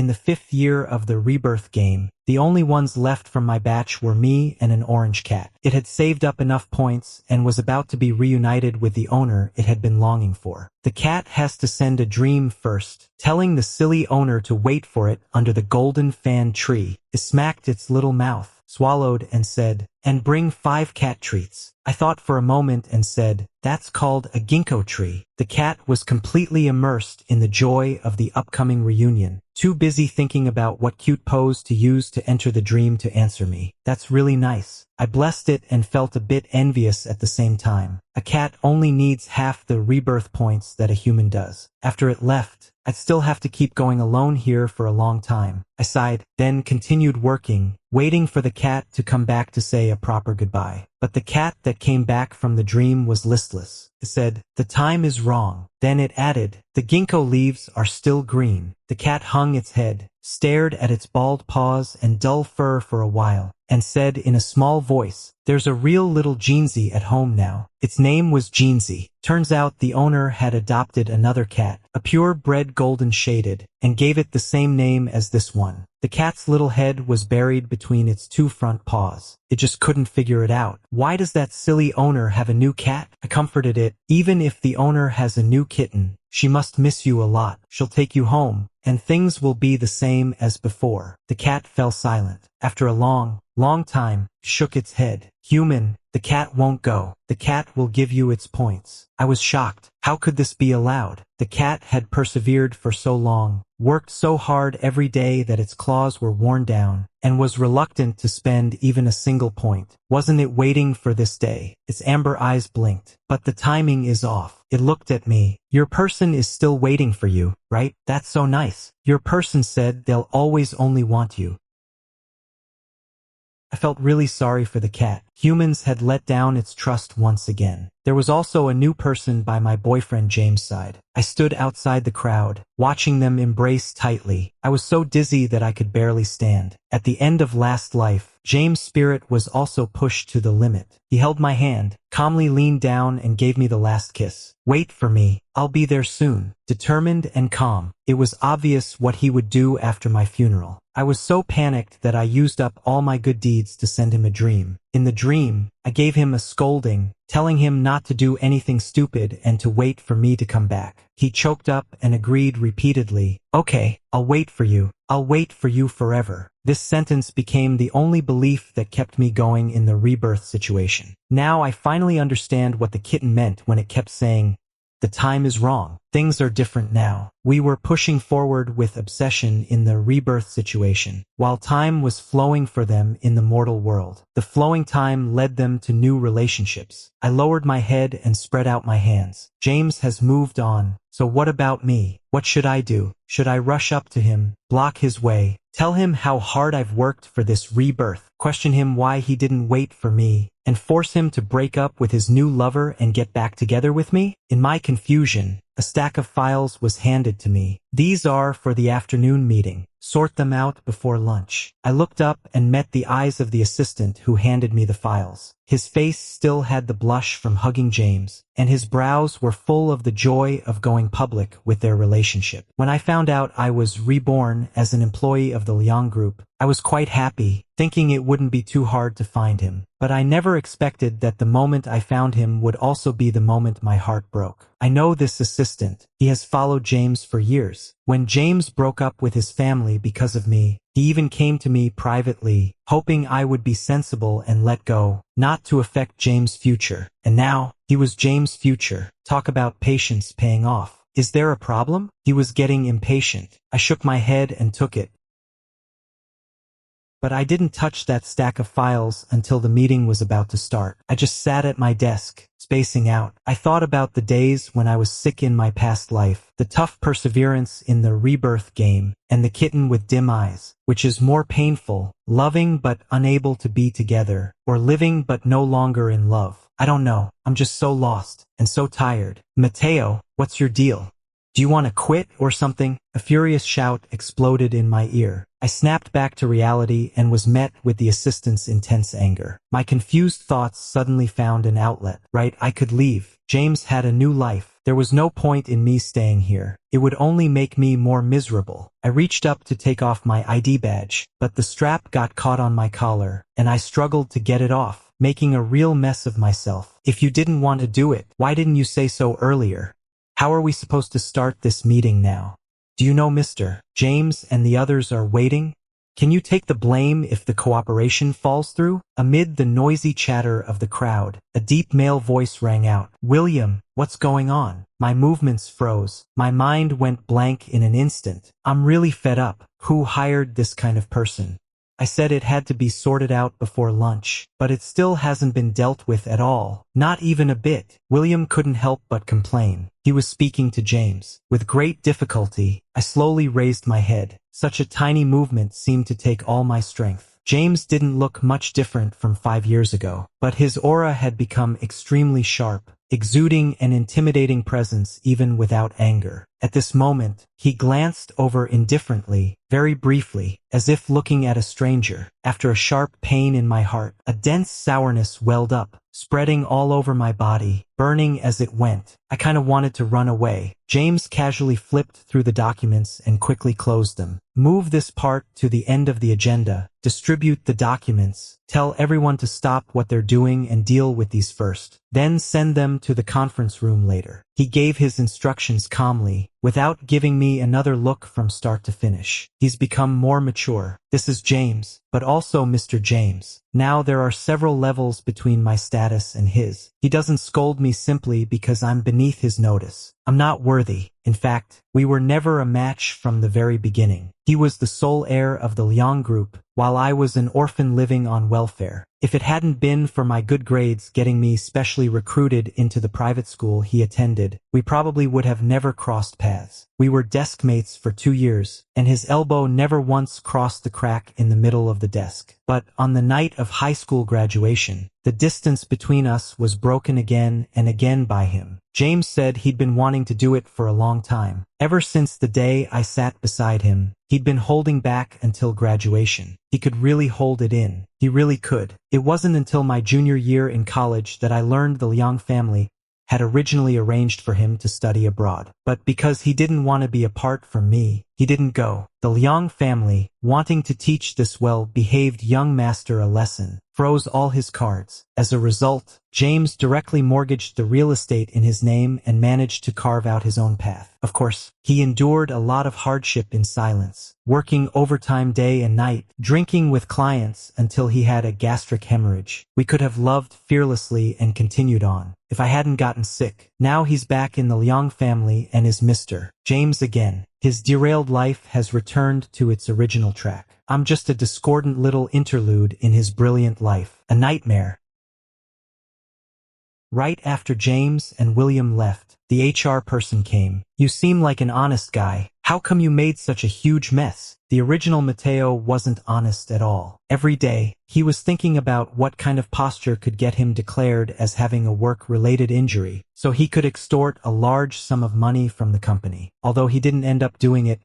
In the 5th year of the rebirth game, the only ones left from my batch were me and an orange cat. It had saved up enough points and was about to be reunited with the owner it had been longing for. The cat has to send a dream first, telling the silly owner to wait for it under the golden fan tree. It smacked its little mouth, swallowed, and said, "And bring 5 cat treats." I thought for a moment and said, "That's called a ginkgo tree." The cat was completely immersed in the joy of the upcoming reunion, too busy thinking about what cute pose to use to enter the dream to answer me. "That's really nice." I blessed it and felt a bit envious at the same time. A cat only needs half the rebirth points that a human does. After it left, I'd still have to keep going alone here for a long time. I sighed, then continued working, waiting for the cat to come back to say a proper goodbye. But the cat that came back from the dream was listless. It said, "The time is wrong." Then it added, "The ginkgo leaves are still green." The cat hung its head, stared at its bald paws and dull fur for a while, and said in a small voice, "There's a real little Jeansy at home now." Its name was Jeansy. Turns out the owner had adopted another cat, a purebred golden shaded, and gave it the same name as this one. The cat's little head was buried between its 2 front paws. It just couldn't figure it out. "Why does that silly owner have a new cat?" I comforted it. "Even if the owner has a new kitten, she must miss you a lot. She'll take you home, and things will be the same as before." The cat fell silent. After a long time, shook its head. "Human, the cat won't go. The cat will give you its points." I was shocked. How could this be allowed? The cat had persevered for so long, worked so hard every day that its claws were worn down, and was reluctant to spend even a single point. Wasn't it waiting for this day? Its amber eyes blinked. "But the timing is off." It looked at me. "Your person is still waiting for you, right? That's so nice. Your person said they'll always only want you." I felt really sorry for the cat. Humans had let down its trust once again. There was also a new person by my boyfriend James' side. I stood outside the crowd, watching them embrace tightly. I was so dizzy that I could barely stand. At the end of last life, James' spirit was also pushed to the limit. He held my hand, calmly leaned down and gave me the last kiss. "Wait for me. I'll be there soon." Determined and calm, it was obvious what he would do after my funeral. I was so panicked that I used up all my good deeds to send him a dream. In the dream, I gave him a scolding, telling him not to do anything stupid and to wait for me to come back. He choked up and agreed repeatedly, "Okay, I'll wait for you. I'll wait for you forever." This sentence became the only belief that kept me going in the rebirth situation. Now I finally understand what the kitten meant when it kept saying, "The time is wrong. Things are different now." We were pushing forward with obsession in the rebirth situation, while time was flowing for them in the mortal world. The flowing time led them to new relationships. I lowered my head and spread out my hands. James has moved on. So what about me? What should I do? Should I rush up to him, block his way, tell him how hard I've worked for this rebirth, question him why he didn't wait for me, and force him to break up with his new lover and get back together with me? In my confusion, a stack of files was handed to me. "These are for the afternoon meeting. Sort them out before lunch." I looked up and met the eyes of the assistant who handed me the files. His face still had the blush from hugging James, and his brows were full of the joy of going public with their relationship. When I found out I was reborn as an employee of the Liang Group, I was quite happy, thinking it wouldn't be too hard to find him. But I never expected that the moment I found him would also be the moment my heart broke. I know this assistant. He has followed James for years. When James broke up with his family because of me, he even came to me privately, hoping I would be sensible and let go, not to affect James' future. And now, he was James' future. Talk about patience paying off. Is there a problem? He was getting impatient. I shook my head and took it. But I didn't touch that stack of files until the meeting was about to start. I just sat at my desk, spacing out. I thought about the days when I was sick in my past life, the tough perseverance in the rebirth game, and the kitten with dim eyes. Which is more painful, loving but unable to be together, or living but no longer in love? I don't know. I'm just so lost, and so tired. "Mateo, what's your deal? Do you want to quit or something?" A furious shout exploded in my ear. I snapped back to reality and was met with the assistant's intense anger. My confused thoughts suddenly found an outlet. Right, I could leave. James had a new life, There was no point in me staying here. It would only make me more miserable. I reached up to take off my ID badge, but the strap got caught on my collar, and I struggled to get it off, making a real mess of myself. If you didn't want to do it, why didn't you say so earlier? How are we supposed to start this meeting now? Do you know Mr. James and the others are waiting? Can you take the blame if the cooperation falls through? Amid the noisy chatter of the crowd, a deep male voice rang out. William, what's going on? My movements froze. My mind went blank in an instant. I'm really fed up. Who hired this kind of person? I said it had to be sorted out before lunch, but it still hasn't been dealt with at all. Not even a bit. William couldn't help but complain. He was speaking to James. With great difficulty, I slowly raised my head. Such a tiny movement seemed to take all my strength. James didn't look much different from 5 years ago, but his aura had become extremely sharp, exuding an intimidating presence even without anger. At this moment, he glanced over indifferently, very briefly, as if looking at a stranger. After a sharp pain in my heart, a dense sourness welled up, spreading all over my body, burning as it went. I kind of wanted to run away. James casually flipped through the documents and quickly closed them. Move this part to the end of the agenda. Distribute the documents. Tell everyone to stop what they're doing and deal with these first. Then send them to the conference room later. He gave his instructions calmly, without giving me another look from start to finish. He's become more mature. This is James, but also Mr. James. Now there are several levels between my status and his. He doesn't scold me simply because I'm beneath his notice. I'm not worthy. In fact, we were never a match from the very beginning. He was the sole heir of the Liang group, while I was an orphan living on welfare. If it hadn't been for my good grades getting me specially recruited into the private school he attended, we probably would have never crossed paths. We were desk mates for 2 years, and his elbow never once crossed the crack in the middle of the desk. But on the night of high school graduation, the distance between us was broken again and again by him. James said he'd been wanting to do it for a long time. Ever since the day I sat beside him, he'd been holding back until graduation. He could really hold it in. He really could. It wasn't until my junior year in college that I learned the Liang family had originally arranged for him to study abroad. But because he didn't want to be apart from me, he didn't go. The Liang family, wanting to teach this well-behaved young master a lesson, froze all his cards. As a result, James directly mortgaged the real estate in his name and managed to carve out his own path. Of course, he endured a lot of hardship in silence, working overtime day and night, drinking with clients until he had a gastric hemorrhage. We could have loved fearlessly and continued on, if I hadn't gotten sick. Now he's back in the Liang family and is Mr. James again. His derailed life has returned to its original track. I'm just a discordant little interlude in his brilliant life. A nightmare. Right after James and William left, the HR person came. You seem like an honest guy. How come you made such a huge mess? The original Mateo wasn't honest at all. Every day, he was thinking about what kind of posture could get him declared as having a work-related injury, so he could extort a large sum of money from the company. Although he didn't end up doing it,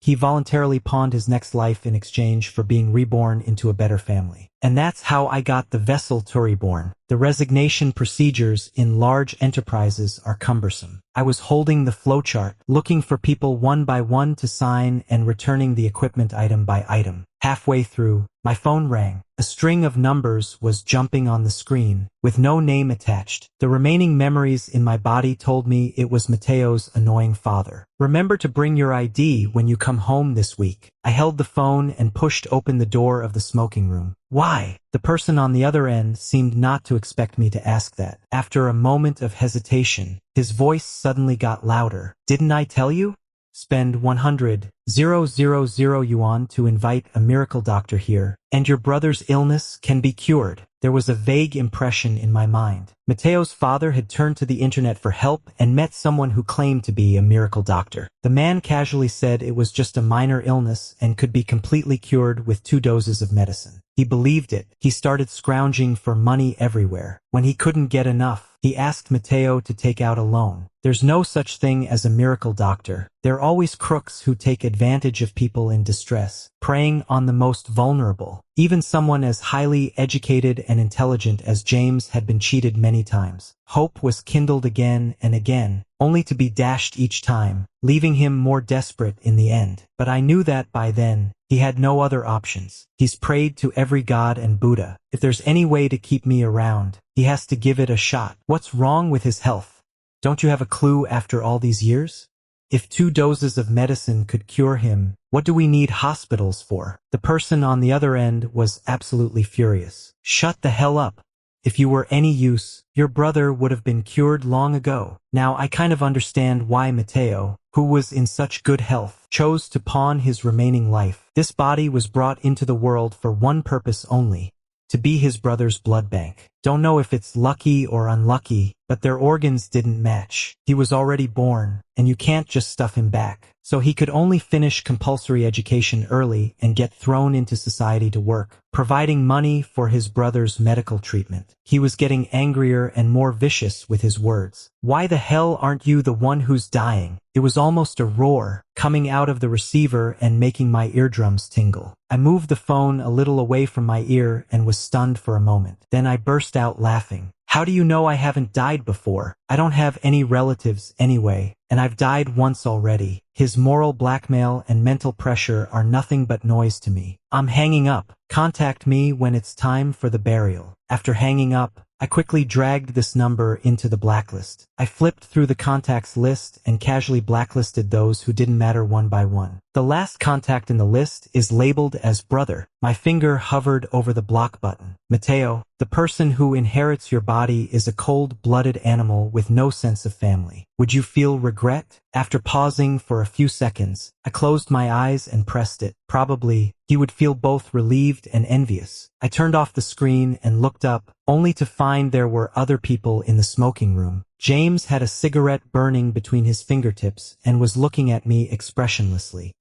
he voluntarily pawned his next life in exchange for being reborn into a better family. And that's how I got the vessel to reborn. The resignation procedures in large enterprises are cumbersome. I was holding the flowchart, looking for people one by one to sign and returning the equipment item by item. Halfway through, my phone rang. A string of numbers was jumping on the screen, with no name attached. The remaining memories in my body told me it was Mateo's annoying father. Remember to bring your ID when you come home this week. I held the phone and pushed open the door of the smoking room. Why? The person on the other end seemed not to expect me to ask that. After a moment of hesitation, his voice suddenly got louder. Didn't I tell you? Spend 100,000 yuan to invite a miracle doctor here, and your brother's illness can be cured. There was a vague impression in my mind. Mateo's father had turned to the internet for help and met someone who claimed to be a miracle doctor. The man casually said it was just a minor illness and could be completely cured with 2 doses of medicine. He believed it. He started scrounging for money everywhere. When he couldn't get enough, he asked Mateo to take out a loan. There's no such thing as a miracle doctor. There are always crooks who take advantage of people in distress, preying on the most vulnerable. Even someone as highly educated and intelligent as James had been cheated many many times. Hope was kindled again and again, only to be dashed each time, leaving him more desperate in the end. But I knew that by then, he had no other options. He's prayed to every god and Buddha. If there's any way to keep me around, he has to give it a shot. What's wrong with his health? Don't you have a clue after all these years? If 2 doses of medicine could cure him, what do we need hospitals for? The person on the other end was absolutely furious. Shut the hell up. If you were any use, your brother would have been cured long ago. Now I kind of understand why Mateo, who was in such good health, chose to pawn his remaining life. This body was brought into the world for one purpose only, to be his brother's blood bank. Don't know if it's lucky or unlucky, but their organs didn't match. He was already born, and you can't just stuff him back. So he could only finish compulsory education early and get thrown into society to work, providing money for his brother's medical treatment. He was getting angrier and more vicious with his words. Why the hell aren't you the one who's dying? It was almost a roar, coming out of the receiver and making my eardrums tingle. I moved the phone a little away from my ear and was stunned for a moment. Then I burst out laughing. How do you know I haven't died before? I don't have any relatives anyway, and I've died once already. His moral blackmail and mental pressure are nothing but noise to me. I'm hanging up. Contact me when it's time for the burial. After hanging up, I quickly dragged this number into the blacklist. I flipped through the contacts list and casually blacklisted those who didn't matter one by one. The last contact in the list is labeled as brother. My finger hovered over the block button. Mateo, the person who inherits your body is a cold-blooded animal with no sense of family. Would you feel regret? After pausing for a few seconds, I closed my eyes and pressed it. Probably, he would feel both relieved and envious. I turned off the screen and looked up, only to find there were other people in the smoking room. James had a cigarette burning between his fingertips and was looking at me expressionlessly.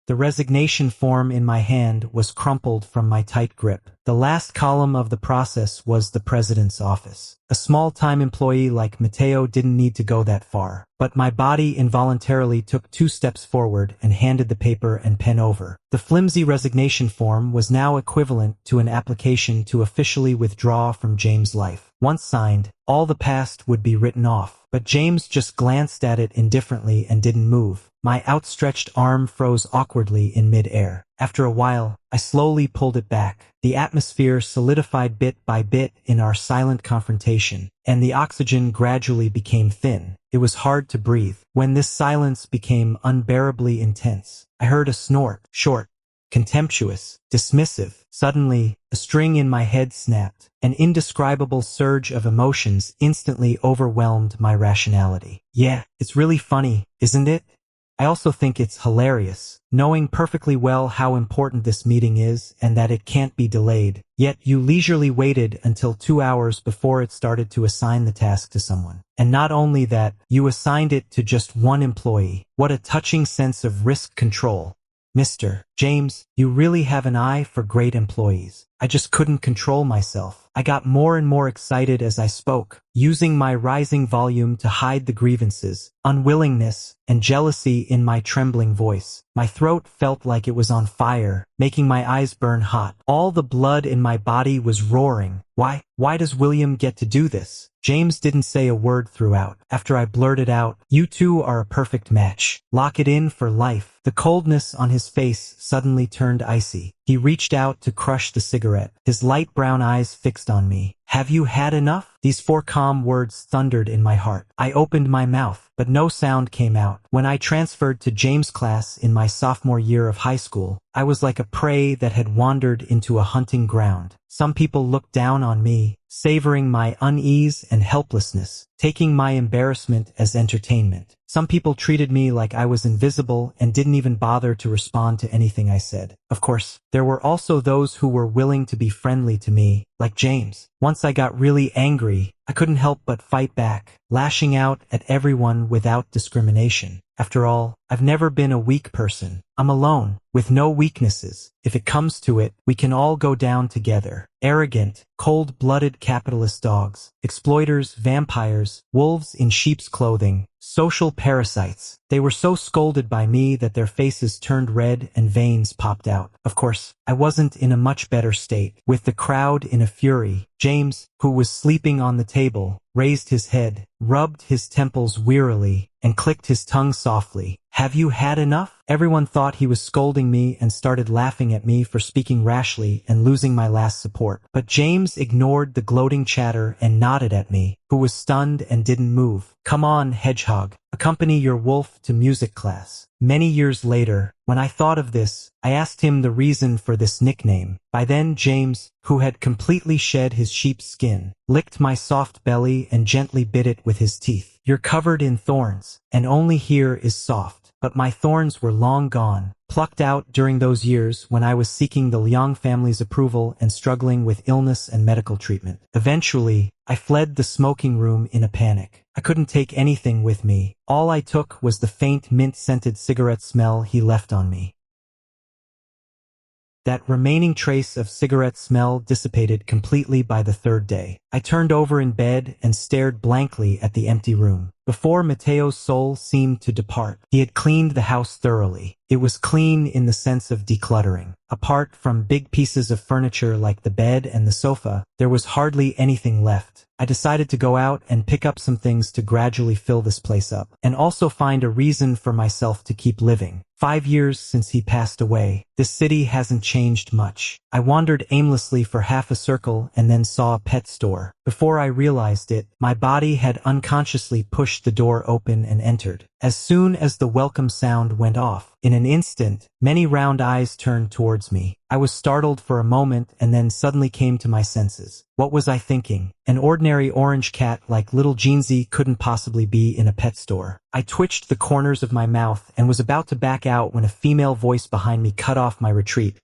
The resignation form in my hand was crumpled from my tight grip. The last column of the process was the president's office. A small-time employee like Mateo didn't need to go that far, but my body involuntarily took 2 steps forward and handed the paper and pen over. The flimsy resignation form was now equivalent to an application to officially withdraw from James' life. Once signed, all the past would be written off, but James just glanced at it indifferently and didn't move. My outstretched arm froze awkwardly in mid-air. After a while, I slowly pulled it back. The atmosphere solidified bit by bit in our silent confrontation, and the oxygen gradually became thin. It was hard to breathe. When this silence became unbearably intense, I heard a snort, short, contemptuous, dismissive. Suddenly, a string in my head snapped. An indescribable surge of emotions instantly overwhelmed my rationality. Yeah, it's really funny, isn't it? I also think it's hilarious, knowing perfectly well how important this meeting is and that it can't be delayed. Yet you leisurely waited until 2 hours before it started to assign the task to someone. And not only that, you assigned it to just one employee. What a touching sense of risk control. Mr. James, you really have an eye for great employees. I just couldn't control myself. I got more and more excited as I spoke, using my rising volume to hide the grievances, unwillingness, and jealousy in my trembling voice. My throat felt like it was on fire, making my eyes burn hot. All the blood in my body was roaring. Why does William get to do this? James didn't say a word throughout. After I blurted out, "You two are a perfect match. Lock it in for life." The coldness on his face suddenly turned icy. He reached out to crush the cigarette, his light brown eyes fixed on me. "Have you had enough?" These 4 calm words thundered in my heart. I opened my mouth, but no sound came out. When I transferred to James' class in my sophomore year of high school, I was like a prey that had wandered into a hunting ground. Some people looked down on me, savoring my unease and helplessness, taking my embarrassment as entertainment. Some people treated me like I was invisible and didn't even bother to respond to anything I said. Of course, there were also those who were willing to be friendly to me, like James. Once I got really angry, I couldn't help but fight back, lashing out at everyone without discrimination. After all, I've never been a weak person. I'm alone, with no weaknesses. If it comes to it, we can all go down together. Arrogant, cold-blooded capitalist dogs, exploiters, vampires, wolves in sheep's clothing, Social parasites. They were so scolded by me that their faces turned red and veins popped out. Of course, I wasn't in a much better state. With the crowd in a fury, James, who was sleeping on the table, raised his head, rubbed his temples wearily, and clicked his tongue softly. Have you had enough? Everyone thought he was scolding me and started laughing at me for speaking rashly and losing my last support. But James ignored the gloating chatter and nodded at me, who was stunned and didn't move. Come on, hedgehog, accompany your wolf to music class. Many years later, when I thought of this, I asked him the reason for this nickname. By then James, who had completely shed his sheep's skin, licked my soft belly and gently bit it with his teeth. You're covered in thorns, and only here is soft. But my thorns were long gone, plucked out during those years when I was seeking the Liang family's approval and struggling with illness and medical treatment. Eventually, I fled the smoking room in a panic. I couldn't take anything with me. All I took was the faint mint-scented cigarette smell he left on me. That remaining trace of cigarette smell dissipated completely by the third day. I turned over in bed and stared blankly at the empty room. Before Mateo's soul seemed to depart, he had cleaned the house thoroughly. It was clean in the sense of decluttering. Apart from big pieces of furniture like the bed and the sofa, there was hardly anything left. I decided to go out and pick up some things to gradually fill this place up, and also find a reason for myself to keep living. 5 years since he passed away, this city hasn't changed much. I wandered aimlessly for half a circle and then saw a pet store. Before I realized it, my body had unconsciously pushed the door open and entered. As soon as the welcome sound went off, in an instant, many round eyes turned towards me. I was startled for a moment and then suddenly came to my senses. What was I thinking? An ordinary orange cat like little Jeansy couldn't possibly be in a pet store. I twitched the corners of my mouth and was about to back out when a female voice behind me cut off my retreat.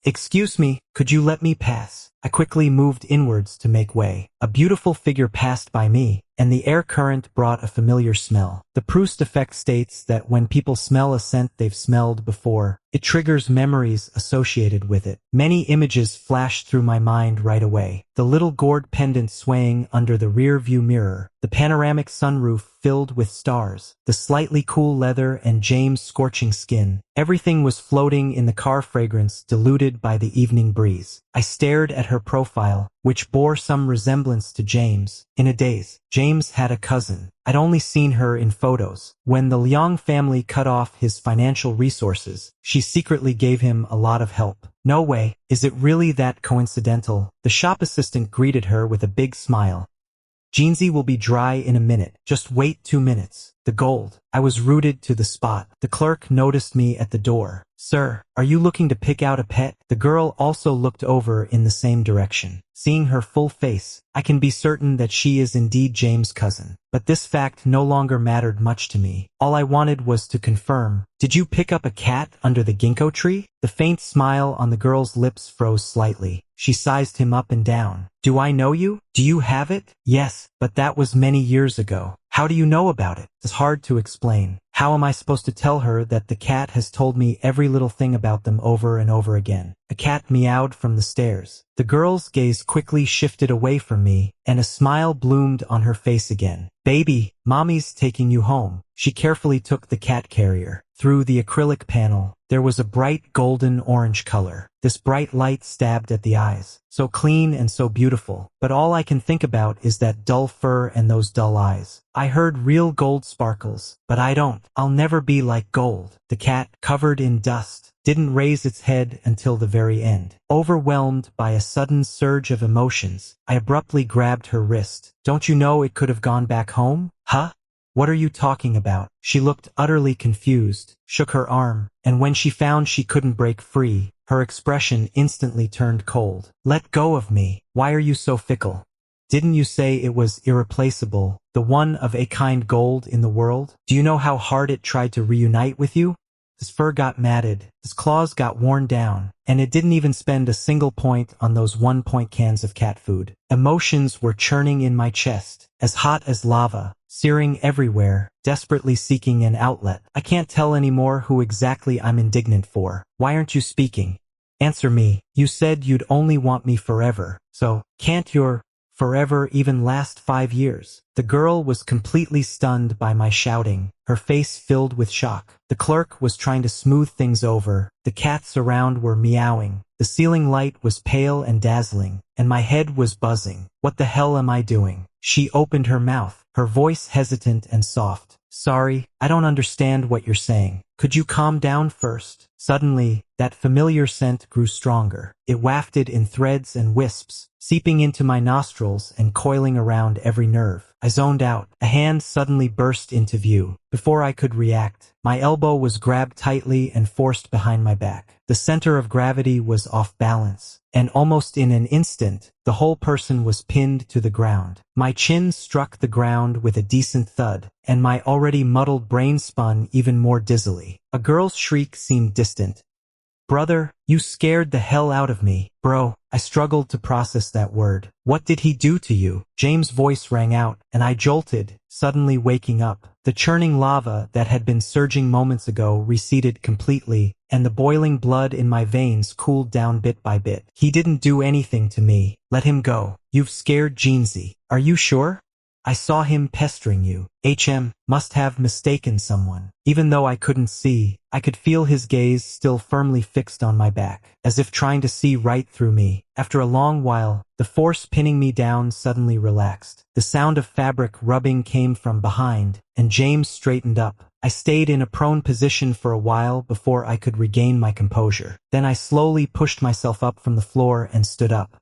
Excuse me, could you let me pass? I quickly moved inwards to make way. A beautiful figure passed by me, and the air current brought a familiar smell. The Proust effect states that when people smell a scent they've smelled before, it triggers memories associated with it. Many images flashed through my mind right away. The little gourd pendant swaying under the rear view mirror, the panoramic sunroof filled with stars, the slightly cool leather and James' scorching skin. Everything was floating in the car fragrance diluted by the evening breeze. I stared at her profile, which bore some resemblance to James. In a daze, James had a cousin. I'd only seen her in photos. When the Liang family cut off his financial resources, she secretly gave him a lot of help. No way, is it really that coincidental? The shop assistant greeted her with a big smile. Jeansy will be dry in a minute. Just wait 2 minutes. The gold. I was rooted to the spot. The clerk noticed me at the door. Sir, are you looking to pick out a pet? The girl also looked over in the same direction. Seeing her full face, I can be certain that she is indeed James' cousin. But this fact no longer mattered much to me. All I wanted was to confirm. Did you pick up a cat under the ginkgo tree? The faint smile on the girl's lips froze slightly. She sized him up and down. Do I know you? Do you have it? Yes, but that was many years ago. How do you know about it? It's hard to explain. How am I supposed to tell her that the cat has told me every little thing about them over and over again? A cat meowed from the stairs. The girl's gaze quickly shifted away from me, and a smile bloomed on her face again. Baby, mommy's taking you home. She carefully took the cat carrier. Through the acrylic panel, there was a bright golden orange color. This bright light stabbed at the eyes. So clean and so beautiful. But all I can think about is that dull fur and those dull eyes. I heard real gold sparkles, but I don't. I'll never be like gold. The cat, covered in dust, didn't raise its head until the very end. Overwhelmed by a sudden surge of emotions, I abruptly grabbed her wrist. Don't you know it could have gone back home? Huh? What are you talking about? She looked utterly confused, shook her arm, and when she found she couldn't break free, her expression instantly turned cold. Let go of me. Why are you so fickle? Didn't you say it was irreplaceable, the one of a kind gold in the world? Do you know how hard it tried to reunite with you? His fur got matted, his claws got worn down, and it didn't even spend a single point on those 1-point cans of cat food. Emotions were churning in my chest, as hot as lava, searing everywhere, desperately seeking an outlet. I can't tell anymore who exactly I'm indignant for. Why aren't you speaking? Answer me. You said you'd only want me forever, so can't your forever, even last 5 years. The girl was completely stunned by my shouting, her face filled with shock. The clerk was trying to smooth things over, the cats around were meowing, the ceiling light was pale and dazzling, and my head was buzzing. What the hell am I doing? She opened her mouth, her voice hesitant and soft. Sorry, I don't understand what you're saying. Could you calm down first? Suddenly, that familiar scent grew stronger. It wafted in threads and wisps, seeping into my nostrils and coiling around every nerve. I zoned out. A hand suddenly burst into view. Before I could react, my elbow was grabbed tightly and forced behind my back. The center of gravity was off balance, and almost in an instant, the whole person was pinned to the ground. My chin struck the ground with a decent thud, and my already muddled brain spun even more dizzily. A girl's shriek seemed distant. Brother, you scared the hell out of me. Bro, I struggled to process that word. What did he do to you? James' voice rang out, and I jolted, suddenly waking up. The churning lava that had been surging moments ago receded completely, and the boiling blood in my veins cooled down bit by bit. He didn't do anything to me. Let him go. You've scared Jeansy. Are you sure? I saw him pestering you. Must have mistaken someone. Even though I couldn't see, I could feel his gaze still firmly fixed on my back, as if trying to see right through me. After a long while, the force pinning me down suddenly relaxed. The sound of fabric rubbing came from behind, and James straightened up. I stayed in a prone position for a while before I could regain my composure. Then I slowly pushed myself up from the floor and stood up.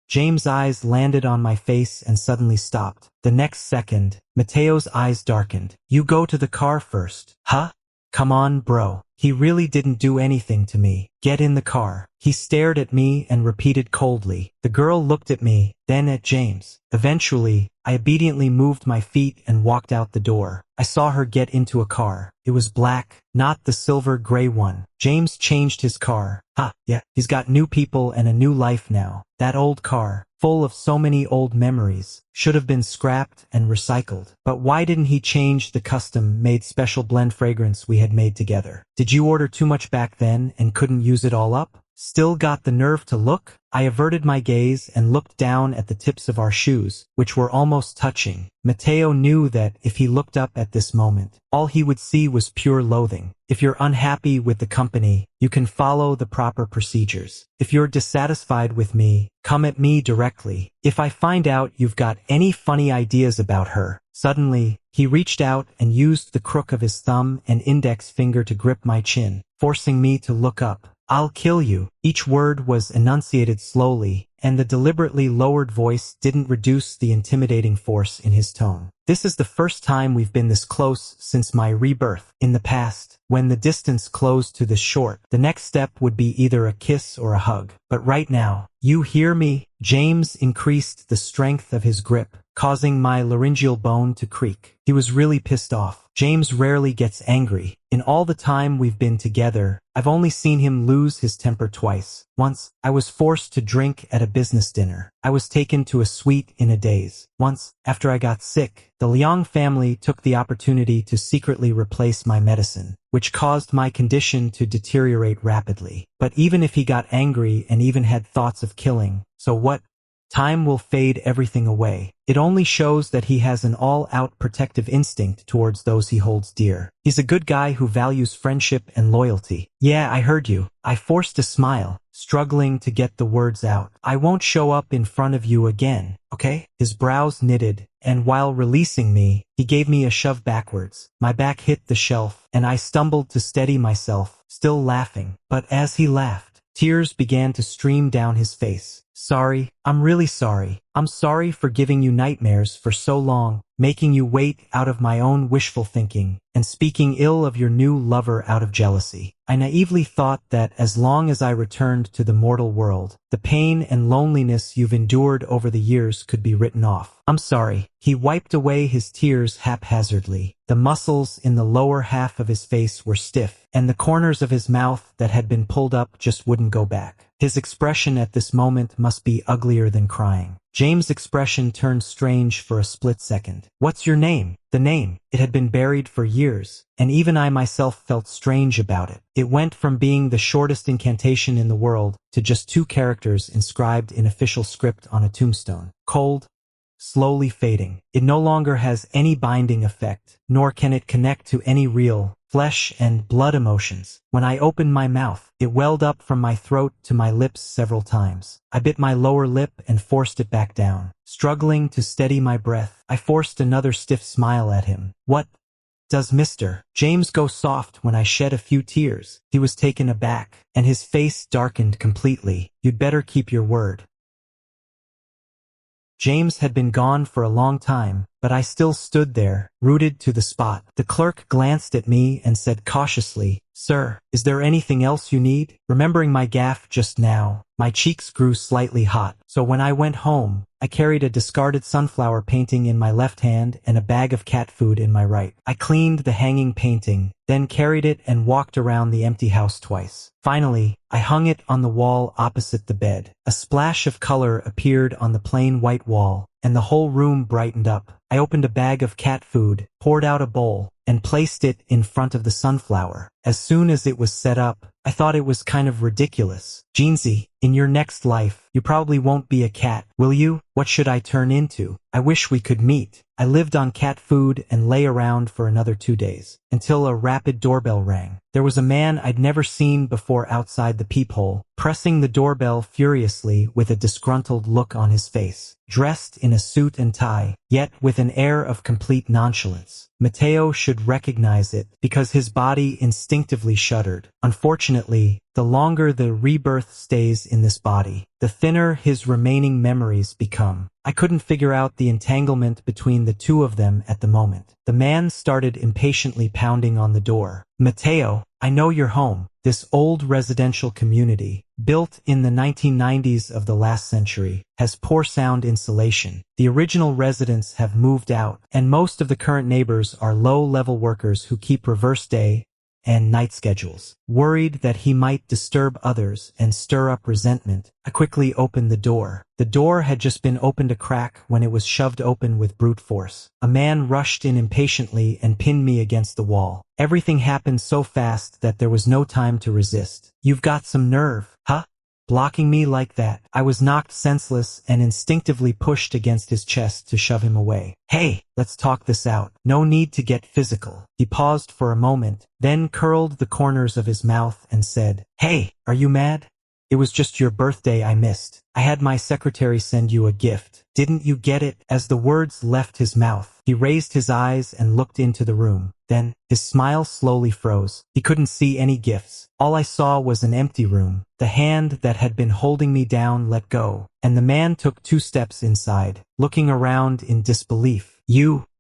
James' eyes landed on my face and suddenly stopped. The next second, Mateo's eyes darkened. You go to the car first. Huh? Come on, bro. He really didn't do anything to me. Get in the car. He stared at me and repeated coldly. The girl looked at me, then at James. Eventually, I obediently moved my feet and walked out the door. I saw her get into a car. It was black, not the silver gray one. James changed his car. Yeah, he's got new people and a new life now. That old car, full of so many old memories, should have been scrapped and recycled. But why didn't he change the custom-made special blend fragrance we had made together? Did you order too much back then and couldn't use it all up? Still got the nerve to look? I averted my gaze and looked down at the tips of our shoes, which were almost touching. Mateo knew that if he looked up at this moment, all he would see was pure loathing. If you're unhappy with the company, you can follow the proper procedures. If you're dissatisfied with me, come at me directly. If I find out you've got any funny ideas about her. Suddenly, he reached out and used the crook of his thumb and index finger to grip my chin, forcing me to look up. I'll kill you. Each word was enunciated slowly, and the deliberately lowered voice didn't reduce the intimidating force in his tone. This is the first time we've been this close since my rebirth. In the past, when the distance closed to this short, the next step would be either a kiss or a hug. But right now, you hear me? James increased the strength of his grip, causing my laryngeal bone to creak. He was really pissed off. James rarely gets angry. In all the time we've been together, I've only seen him lose his temper twice. Once, I was forced to drink at a business dinner. I was taken to a suite in a daze. Once, after I got sick, the Liang family took the opportunity to secretly replace my medicine, which caused my condition to deteriorate rapidly. But even if he got angry and even had thoughts of killing, so what? Time will fade everything away. It only shows that he has an all-out protective instinct towards those he holds dear. He's a good guy who values friendship and loyalty. Yeah, I heard you. I forced a smile, struggling to get the words out. I won't show up in front of you again, okay? His brows knitted, and while releasing me, he gave me a shove backwards. My back hit the shelf, and I stumbled to steady myself, still laughing. But as he laughed, tears began to stream down his face. Sorry, I'm really sorry. I'm sorry for giving you nightmares for so long, making you wait out of my own wishful thinking, and speaking ill of your new lover out of jealousy. I naively thought that as long as I returned to the mortal world, the pain and loneliness you've endured over the years could be written off. I'm sorry. He wiped away his tears haphazardly. The muscles in the lower half of his face were stiff, and the corners of his mouth that had been pulled up just wouldn't go back. His expression at this moment must be uglier than crying. James' expression turned strange for a split second. What's your name? The name, it had been buried for years, and even I myself felt strange about it. It went from being the shortest incantation in the world to just 2 characters inscribed in official script on a tombstone. Cold, slowly fading. It no longer has any binding effect, nor can it connect to any real flesh and blood emotions. When I opened my mouth, it welled up from my throat to my lips several times. I bit my lower lip and forced it back down. Struggling to steady my breath, I forced another stiff smile at him. What does Mr. James go soft when I shed a few tears? He was taken aback, and his face darkened completely. You'd better keep your word. James had been gone for a long time, but I still stood there, rooted to the spot. The clerk glanced at me and said cautiously, "Sir, is there anything else you need?" Remembering my gaffe just now, my cheeks grew slightly hot. So when I went home, I carried a discarded sunflower painting in my left hand and a bag of cat food in my right. I cleaned the hanging painting, then carried it and walked around the empty house twice. Finally, I hung it on the wall opposite the bed. A splash of color appeared on the plain white wall, and the whole room brightened up. I opened a bag of cat food, poured out a bowl, and placed it in front of the sunflower. As soon as it was set up, I thought it was kind of ridiculous. Jeansy, in your next life, you probably won't be a cat, will you? What should I turn into? I wish we could meet. I lived on cat food and lay around for another 2 days, until a rapid doorbell rang. There was a man I'd never seen before outside the peephole, pressing the doorbell furiously with a disgruntled look on his face. Dressed in a suit and tie, yet with an air of complete nonchalance. Mateo should recognize it, because his body instinctively shuddered. Unfortunately, the longer the rebirth stays in this body, the thinner his remaining memories become. I couldn't figure out the entanglement between the two of them at the moment. The man started impatiently pounding on the door. "Mateo, I know you're home. This old residential community, built in the 1990s of the last century, has poor sound insulation. The original residents have moved out, and most of the current neighbors are low-level workers who keep reverse day and night schedules. Worried that he might disturb others and stir up resentment, I quickly opened the door. The door had just been opened a crack when it was shoved open with brute force. A man rushed in impatiently and pinned me against the wall. Everything happened so fast that there was no time to resist. "You've got some nerve, huh? Blocking me like that." I was knocked senseless and instinctively pushed against his chest to shove him away. "Hey, let's talk this out. No need to get physical." He paused for a moment, then curled the corners of his mouth and said, "Hey, are you mad? It was just your birthday I missed. I had my secretary send you a gift. Didn't you get it?" As the words left his mouth, he raised his eyes and looked into the room. Then, his smile slowly froze. He couldn't see any gifts. All I saw was an empty room. The hand that had been holding me down let go, and the man took 2 steps inside, looking around in disbelief.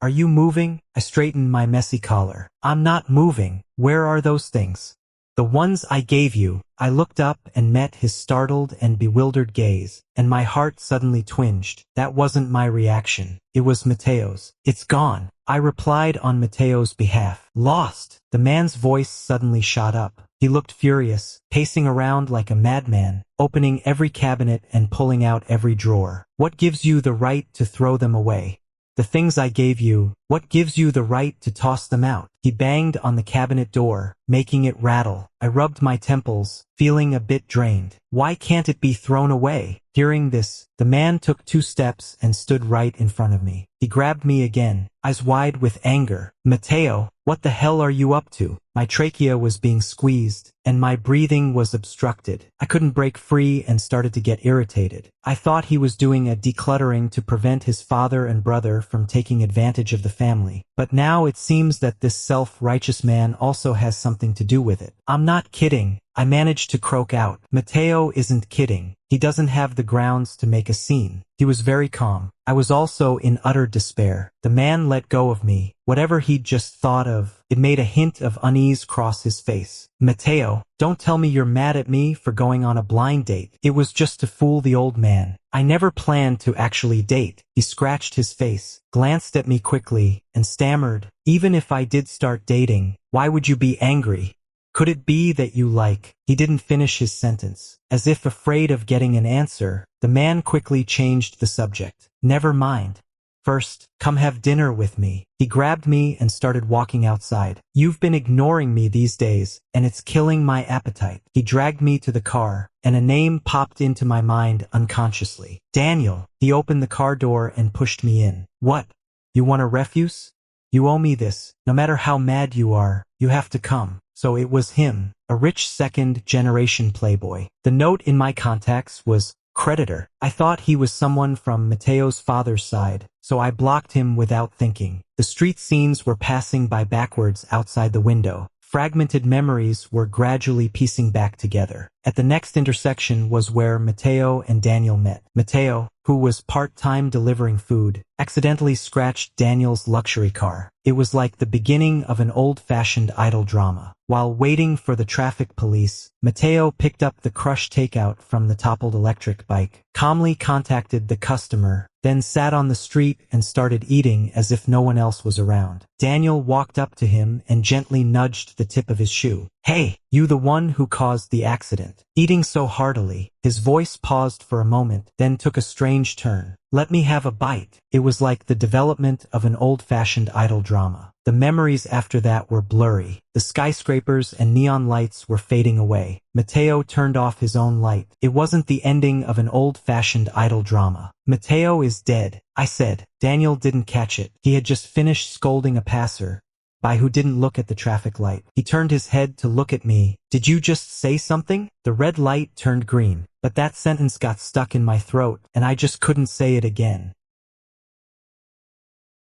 Are you moving?" I straightened my messy collar. "I'm not moving. Where are those things?" "The ones I gave you." I looked up and met his startled and bewildered gaze, and my heart suddenly twinged. That wasn't my reaction. It was Mateo's. "It's gone." I replied on Mateo's behalf. "Lost." The man's voice suddenly shot up. He looked furious, pacing around like a madman, opening every cabinet and pulling out every drawer. "What gives you the right to throw them away? The things I gave you, what gives you the right to toss them out?" He banged on the cabinet door, making it rattle. I rubbed my temples, feeling a bit drained. "Why can't it be thrown away?" Hearing this, the man took 2 steps and stood right in front of me. He grabbed me again, eyes wide with anger. "Mateo, what the hell are you up to?" My trachea was being squeezed, and my breathing was obstructed. I couldn't break free and started to get irritated. I thought he was doing a decluttering to prevent his father and brother from taking advantage of the family. But now it seems that this self-righteous man also has something to do with it. "I'm not kidding," I managed to croak out. "Mateo isn't kidding. He doesn't have the grounds to make a scene." He was very calm. I was also in utter despair. The man let go of me. Whatever he'd just thought of, it made a hint of unease cross his face. "Mateo, don't tell me you're mad at me for going on a blind date." It was just to fool the old man. "I never planned to actually date." He scratched his face, glanced at me quickly, and stammered, "Even if I did start dating, why would you be angry? Could it be that you like—" He didn't finish his sentence. As if afraid of getting an answer, the man quickly changed the subject. "Never mind. First, come have dinner with me. He grabbed me and started walking outside. You've been ignoring me these days, and it's killing my appetite. He dragged me to the car, and a name popped into my mind unconsciously. Daniel. He opened the car door and pushed me in. What? You want a refuse? You owe me this. No matter how mad you are, you have to come. So it was him, a rich second-generation playboy. The note in my contacts was creditor. I thought he was someone from Mateo's father's side, so I blocked him without thinking. The street scenes were passing by backwards outside the window. Fragmented memories were gradually piecing back together. At the next intersection was where Mateo and Daniel met. Mateo, who was part-time delivering food, accidentally scratched Daniel's luxury car. It was like the beginning of an old-fashioned idol drama. While waiting for the traffic police, Mateo picked up the crushed takeout from the toppled electric bike, calmly contacted the customer, then sat on the street and started eating as if no one else was around. Daniel walked up to him and gently nudged the tip of his shoe. Hey, you the one who caused the accident. Eating so heartily, his voice paused for a moment, then took a strange turn. Let me have a bite. It was like the development of an old-fashioned idol drama. The memories after that were blurry. The skyscrapers and neon lights were fading away. Mateo turned off his own light. It wasn't the ending of an old-fashioned idol drama. Mateo is dead, I said. Daniel didn't catch it. He had just finished scolding a passer by who didn't look at the traffic light. He turned his head to look at me. Did you just say something? The red light turned green, but that sentence got stuck in my throat, and I just couldn't say it again.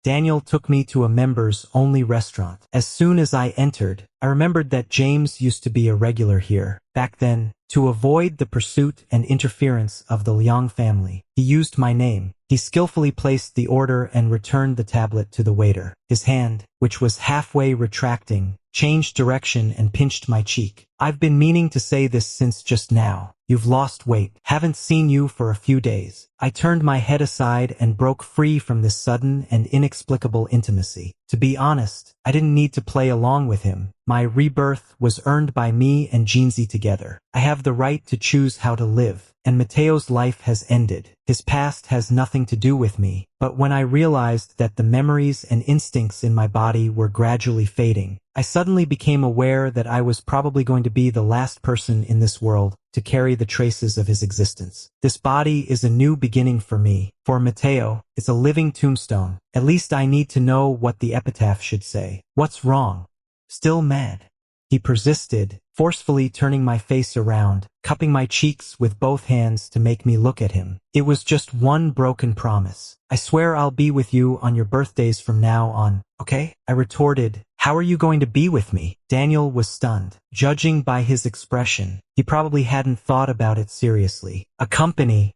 Daniel took me to a members-only restaurant. As soon as I entered, I remembered that James used to be a regular here. Back then, to avoid the pursuit and interference of the Liang family, he used my name. He skillfully placed the order and returned the tablet to the waiter. His hand, which was halfway retracting, changed direction and pinched my cheek. I've been meaning to say this since just now. You've lost weight. Haven't seen you for a few days. I turned my head aside and broke free from this sudden and inexplicable intimacy. To be honest, I didn't need to play along with him. My rebirth was earned by me and Jeansy together. I have the right to choose how to live, and Mateo's life has ended. His past has nothing to do with me. But when I realized that the memories and instincts in my body were gradually fading, I suddenly became aware that I was probably going to be the last person in this world to carry the traces of his existence. This body is a new beginning for me. For Mateo, it's a living tombstone. At least I need to know what the epitaph should say. What's wrong? Still mad? He persisted, forcefully turning my face around, cupping my cheeks with both hands to make me look at him. It was just one broken promise. I swear I'll be with you on your birthdays from now on, okay? I retorted. How are you going to be with me? Daniel was stunned. Judging by his expression, he probably hadn't thought about it seriously. Accompany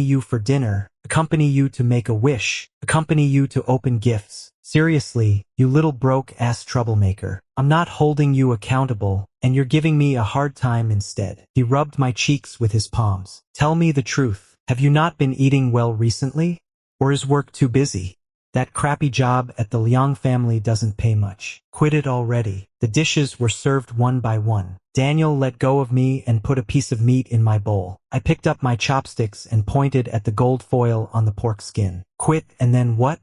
you for dinner, accompany you to make a wish, accompany you to open gifts. Seriously, you little broke-ass troublemaker. I'm not holding you accountable, and you're giving me a hard time instead. He rubbed my cheeks with his palms. Tell me the truth. Have you not been eating well recently? Or is work too busy? That crappy job at the Liang family doesn't pay much. Quit it already. The dishes were served one by one. Daniel let go of me and put a piece of meat in my bowl. I picked up my chopsticks and pointed at the gold foil on the pork skin. Quit and then what?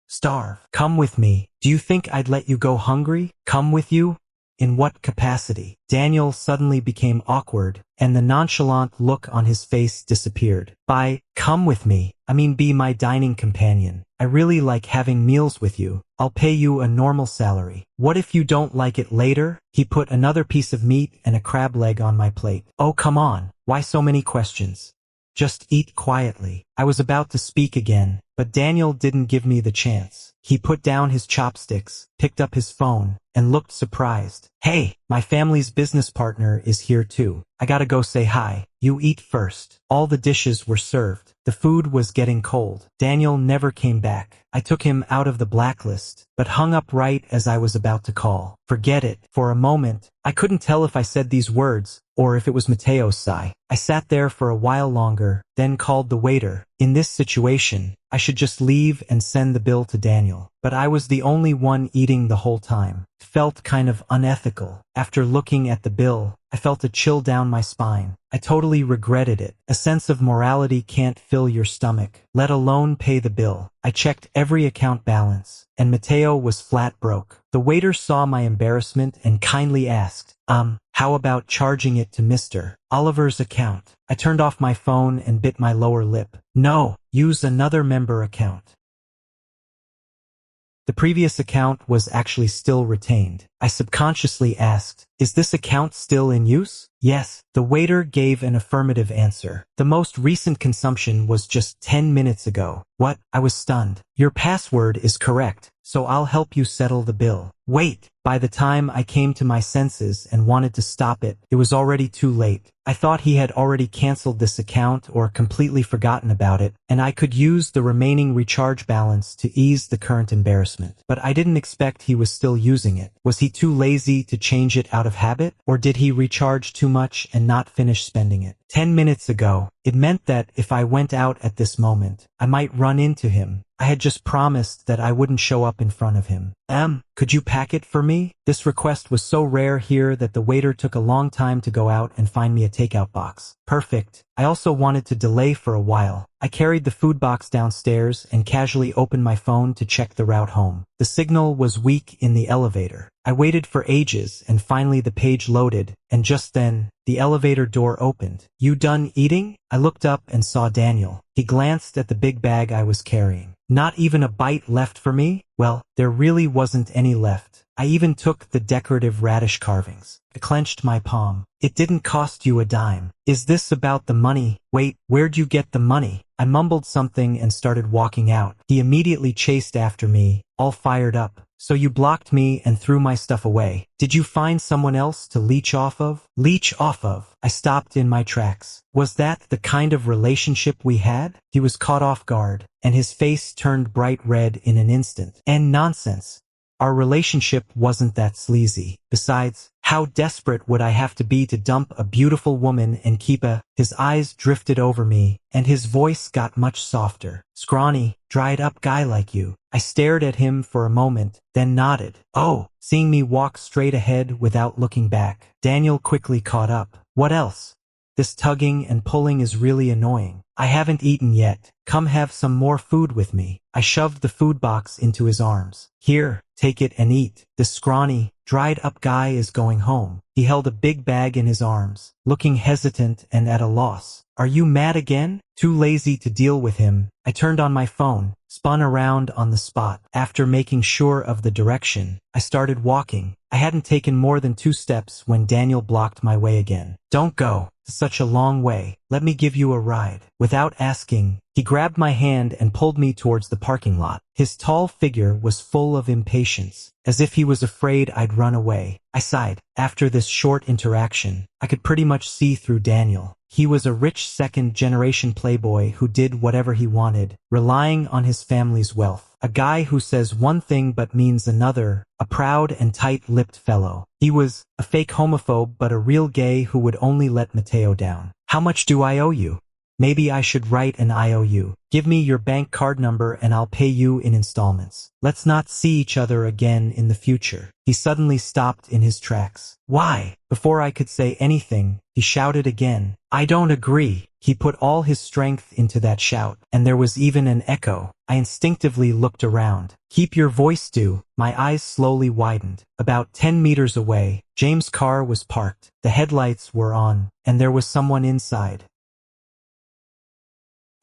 Starve. Come with me. Do you think I'd let you go hungry? Come with you? In what capacity? Daniel suddenly became awkward, and the nonchalant look on his face disappeared. By come with me, I mean be my dining companion. I really like having meals with you. I'll pay you a normal salary. What if you don't like it later? He put another piece of meat and a crab leg on my plate. Oh, come on. Why so many questions? Just eat quietly. I was about to speak again, but Daniel didn't give me the chance. He put down his chopsticks, picked up his phone, and looked surprised. Hey, my family's business partner is here too. I gotta go say hi. You eat first. All the dishes were served. The food was getting cold. Daniel never came back. I took him out of the blacklist, but hung up right as I was about to call. Forget it. For a moment, I couldn't tell if I said these words, or if it was Mateo's sigh. I sat there for a while longer, then called the waiter. In this situation, I should just leave and send the bill to Daniel. But I was the only one eating the whole time. It felt kind of unethical. After looking at the bill, I felt a chill down my spine. I totally regretted it. A sense of morality can't fill your stomach, let alone pay the bill. I checked every account balance, and Mateo was flat broke. The waiter saw my embarrassment and kindly asked, how about charging it to Mr. Oliver's account? I turned off my phone and bit my lower lip. No, use another member account. The previous account was actually still retained. I subconsciously asked, is this account still in use? Yes. The waiter gave an affirmative answer. The most recent consumption was just 10 minutes ago. What? I was stunned. Your password is correct, so I'll help you settle the bill. Wait. By the time I came to my senses and wanted to stop it, it was already too late. I thought he had already canceled this account or completely forgotten about it, and I could use the remaining recharge balance to ease the current embarrassment. But I didn't expect he was still using it. Was he too lazy to change it out of habit? Or did he recharge too much and not finish spending it? 10 minutes ago, it meant that if I went out at this moment, I might run into him. I had just promised that I wouldn't show up in front of him. Could you pack it for me? This request was so rare here that the waiter took a long time to go out and find me a takeout box. Perfect. I also wanted to delay for a while. I carried the food box downstairs and casually opened my phone to check the route home. The signal was weak in the elevator. I waited for ages and finally the page loaded, and just then, the elevator door opened. You done eating? I looked up and saw Daniel. He glanced at the big bag I was carrying. Not even a bite left for me? Well, there really wasn't any left. I even took the decorative radish carvings. I clenched my palm. It didn't cost you a dime. Is this about the money? Wait, where'd you get the money? I mumbled something and started walking out. He immediately chased after me, all fired up. So you blocked me and threw my stuff away. Did you find someone else to leech off of? Leech off of? I stopped in my tracks. Was that the kind of relationship we had? He was caught off guard, and his face turned bright red in an instant. And nonsense. Our relationship wasn't that sleazy. Besides, how desperate would I have to be to dump a beautiful woman and keep a... His eyes drifted over me, and his voice got much softer. Scrawny, dried-up guy like you. I stared at him for a moment, then nodded. Oh, seeing me walk straight ahead without looking back. Daniel quickly caught up. What else? This tugging and pulling is really annoying. I haven't eaten yet. Come have some more food with me. I shoved the food box into his arms. Here, take it and eat. This scrawny, dried-up guy is going home. He held a big bag in his arms, looking hesitant and at a loss. Are you mad again? Too lazy to deal with him, I turned on my phone, spun around on the spot. After making sure of the direction, I started walking. I hadn't taken more than 2 steps when Daniel blocked my way again. Don't go. It's such a long way. Let me give you a ride. Without asking, he grabbed my hand and pulled me towards the parking lot. His tall figure was full of impatience, as if he was afraid I'd run away. I sighed. After this short interaction, I could pretty much see through Daniel. He was a rich second-generation playboy who did whatever he wanted, relying on his family's wealth. A guy who says one thing but means another, a proud and tight-lipped fellow. He was a fake homophobe but a real gay who would only let Mateo down. How much do I owe you? Maybe I should write an IOU. Give me your bank card number and I'll pay you in installments. Let's not see each other again in the future. He suddenly stopped in his tracks. Why? Before I could say anything, he shouted again. I don't agree. He put all his strength into that shout, and there was even an echo. I instinctively looked around. Keep your voice due. My eyes slowly widened. About 10 meters away, James' car was parked. The headlights were on, and there was someone inside.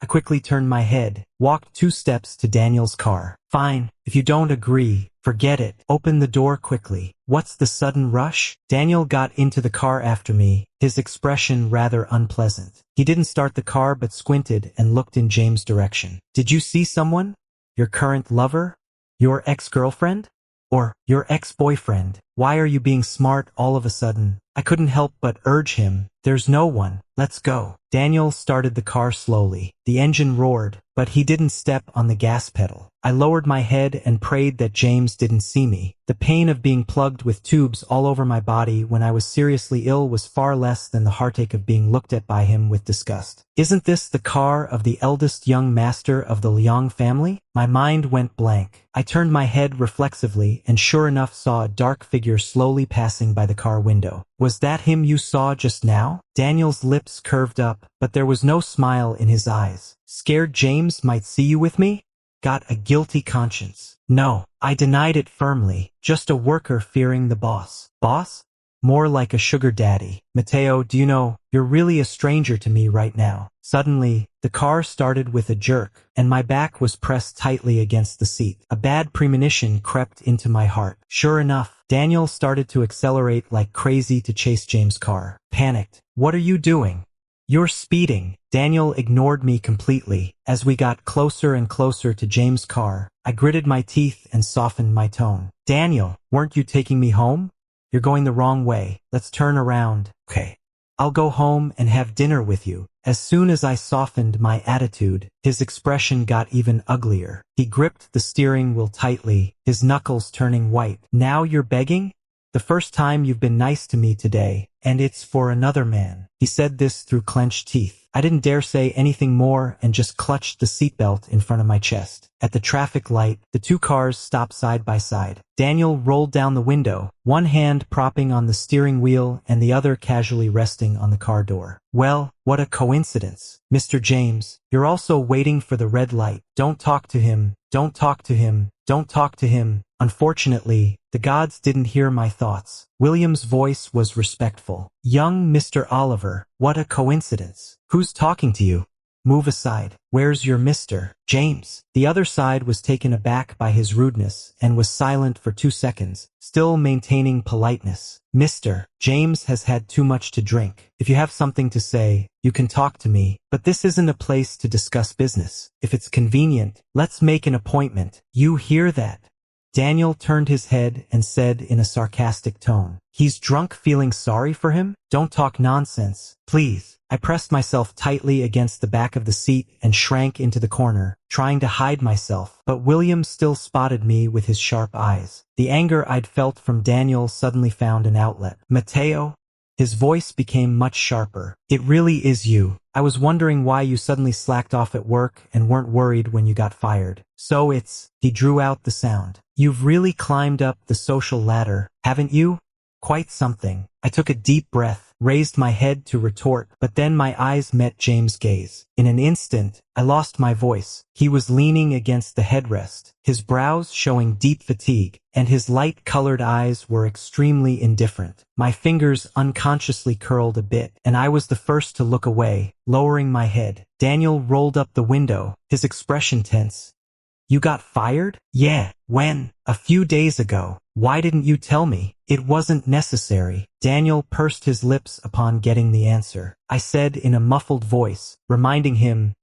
I quickly turned my head, walked 2 steps to Daniel's car. Fine, if you don't agree, forget it. Open the door quickly. What's the sudden rush? Daniel got into the car after me, his expression rather unpleasant. He didn't start the car but squinted and looked in James' direction. Did you see someone? Your current lover? Your ex-girlfriend? Or your ex-boyfriend? Why are you being smart all of a sudden? I couldn't help but urge him. There's no one. Let's go. Daniel started the car slowly. The engine roared, but he didn't step on the gas pedal. I lowered my head and prayed that James didn't see me. The pain of being plugged with tubes all over my body when I was seriously ill was far less than the heartache of being looked at by him with disgust. Isn't this the car of the eldest young master of the Liang family? My mind went blank. I turned my head reflexively and sure enough saw a dark figure slowly passing by the car window. Was that him you saw just now? Daniel's lips curved up, but there was no smile in his eyes. Scared James might see you with me? Got a guilty conscience. No, I denied it firmly. Just a worker fearing the boss. Boss? More like a sugar daddy. Mateo, do you know, you're really a stranger to me right now. Suddenly, the car started with a jerk, and my back was pressed tightly against the seat. A bad premonition crept into my heart. Sure enough, Daniel started to accelerate like crazy to chase James' car. Panicked. What are you doing? You're speeding. Daniel ignored me completely. As we got closer and closer to James' car, I gritted my teeth and softened my tone. Daniel, weren't you taking me home? You're going the wrong way. Let's turn around. Okay. I'll go home and have dinner with you. As soon as I softened my attitude, his expression got even uglier. He gripped the steering wheel tightly, his knuckles turning white. Now you're begging? The first time you've been nice to me today, and it's for another man. He said this through clenched teeth. I didn't dare say anything more and just clutched the seatbelt in front of my chest. At the traffic light, the two cars stopped side by side. Daniel rolled down the window, one hand propping on the steering wheel and the other casually resting on the car door. Well, what a coincidence. Mr. James, you're also waiting for the red light. Don't talk to him. Don't talk to him. Don't talk to him. Unfortunately, the gods didn't hear my thoughts. William's voice was respectful. Young Mr. Oliver, what a coincidence. Who's talking to you? Move aside. Where's your Mr. James? The other side was taken aback by his rudeness and was silent for 2 seconds, still maintaining politeness. Mr. James has had too much to drink. If you have something to say, you can talk to me, but this isn't a place to discuss business. If it's convenient, let's make an appointment. You hear that? Daniel turned his head and said in a sarcastic tone, he's drunk. Feeling sorry for him? Don't talk nonsense, please. I pressed myself tightly against the back of the seat and shrank into the corner, trying to hide myself, but William still spotted me with his sharp eyes. The anger I'd felt from Daniel suddenly found an outlet. Mateo? His voice became much sharper. It really is you. I was wondering why you suddenly slacked off at work and weren't worried when you got fired. So it's, he drew out the sound. You've really climbed up the social ladder, haven't you? Quite something. I took a deep breath, raised my head to retort, but then my eyes met James' gaze. In an instant, I lost my voice. He was leaning against the headrest, his brows showing deep fatigue, and his light-colored eyes were extremely indifferent. My fingers unconsciously curled a bit, and I was the first to look away, lowering my head. Daniel rolled up the window, his expression tense. You got fired? Yeah. When? A few days ago. Why didn't you tell me? It wasn't necessary. Daniel pursed his lips upon getting the answer. I said in a muffled voice, reminding him,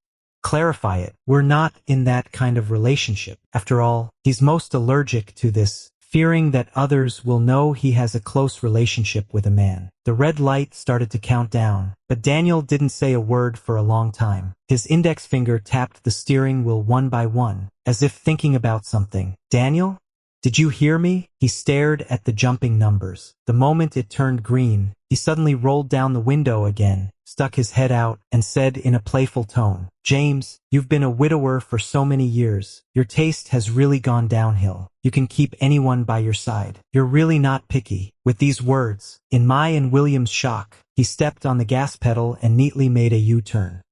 clarify it. We're not in that kind of relationship. After all, he's most allergic to this, fearing that others will know he has a close relationship with a man. The red light started to count down, but Daniel didn't say a word for a long time. His index finger tapped the steering wheel one by one, as if thinking about something. Daniel? Did you hear me? He stared at the jumping numbers. The moment it turned green, he suddenly rolled down the window again, stuck his head out, and said in a playful tone, James, you've been a widower for so many years. Your taste has really gone downhill. You can keep anyone by your side. You're really not picky. With these words, in my and William's shock, he stepped on the gas pedal and neatly made a U-turn.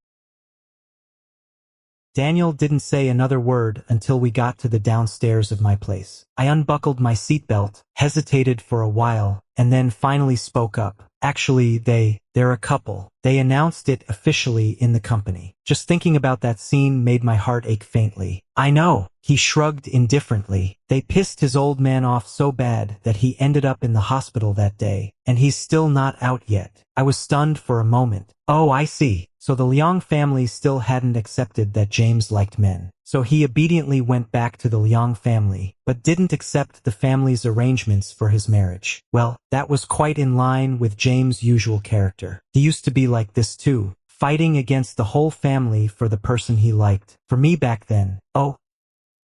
Daniel didn't say another word until we got to the downstairs of my place. I unbuckled my seatbelt, hesitated for a while, and then finally spoke up. Actually, they're a couple. They announced it officially in the company. Just thinking about that scene made my heart ache faintly. I know, He shrugged indifferently. They pissed his old man off so bad that he ended up in the hospital that day, and he's still not out yet. I was stunned for a moment. Oh, I see. So the Liang family still hadn't accepted that James liked men. So he obediently went back to the Liang family, but didn't accept the family's arrangements for his marriage. Well, that was quite in line with James' usual character. He used to be like this too, fighting against the whole family for the person he liked. For me back then,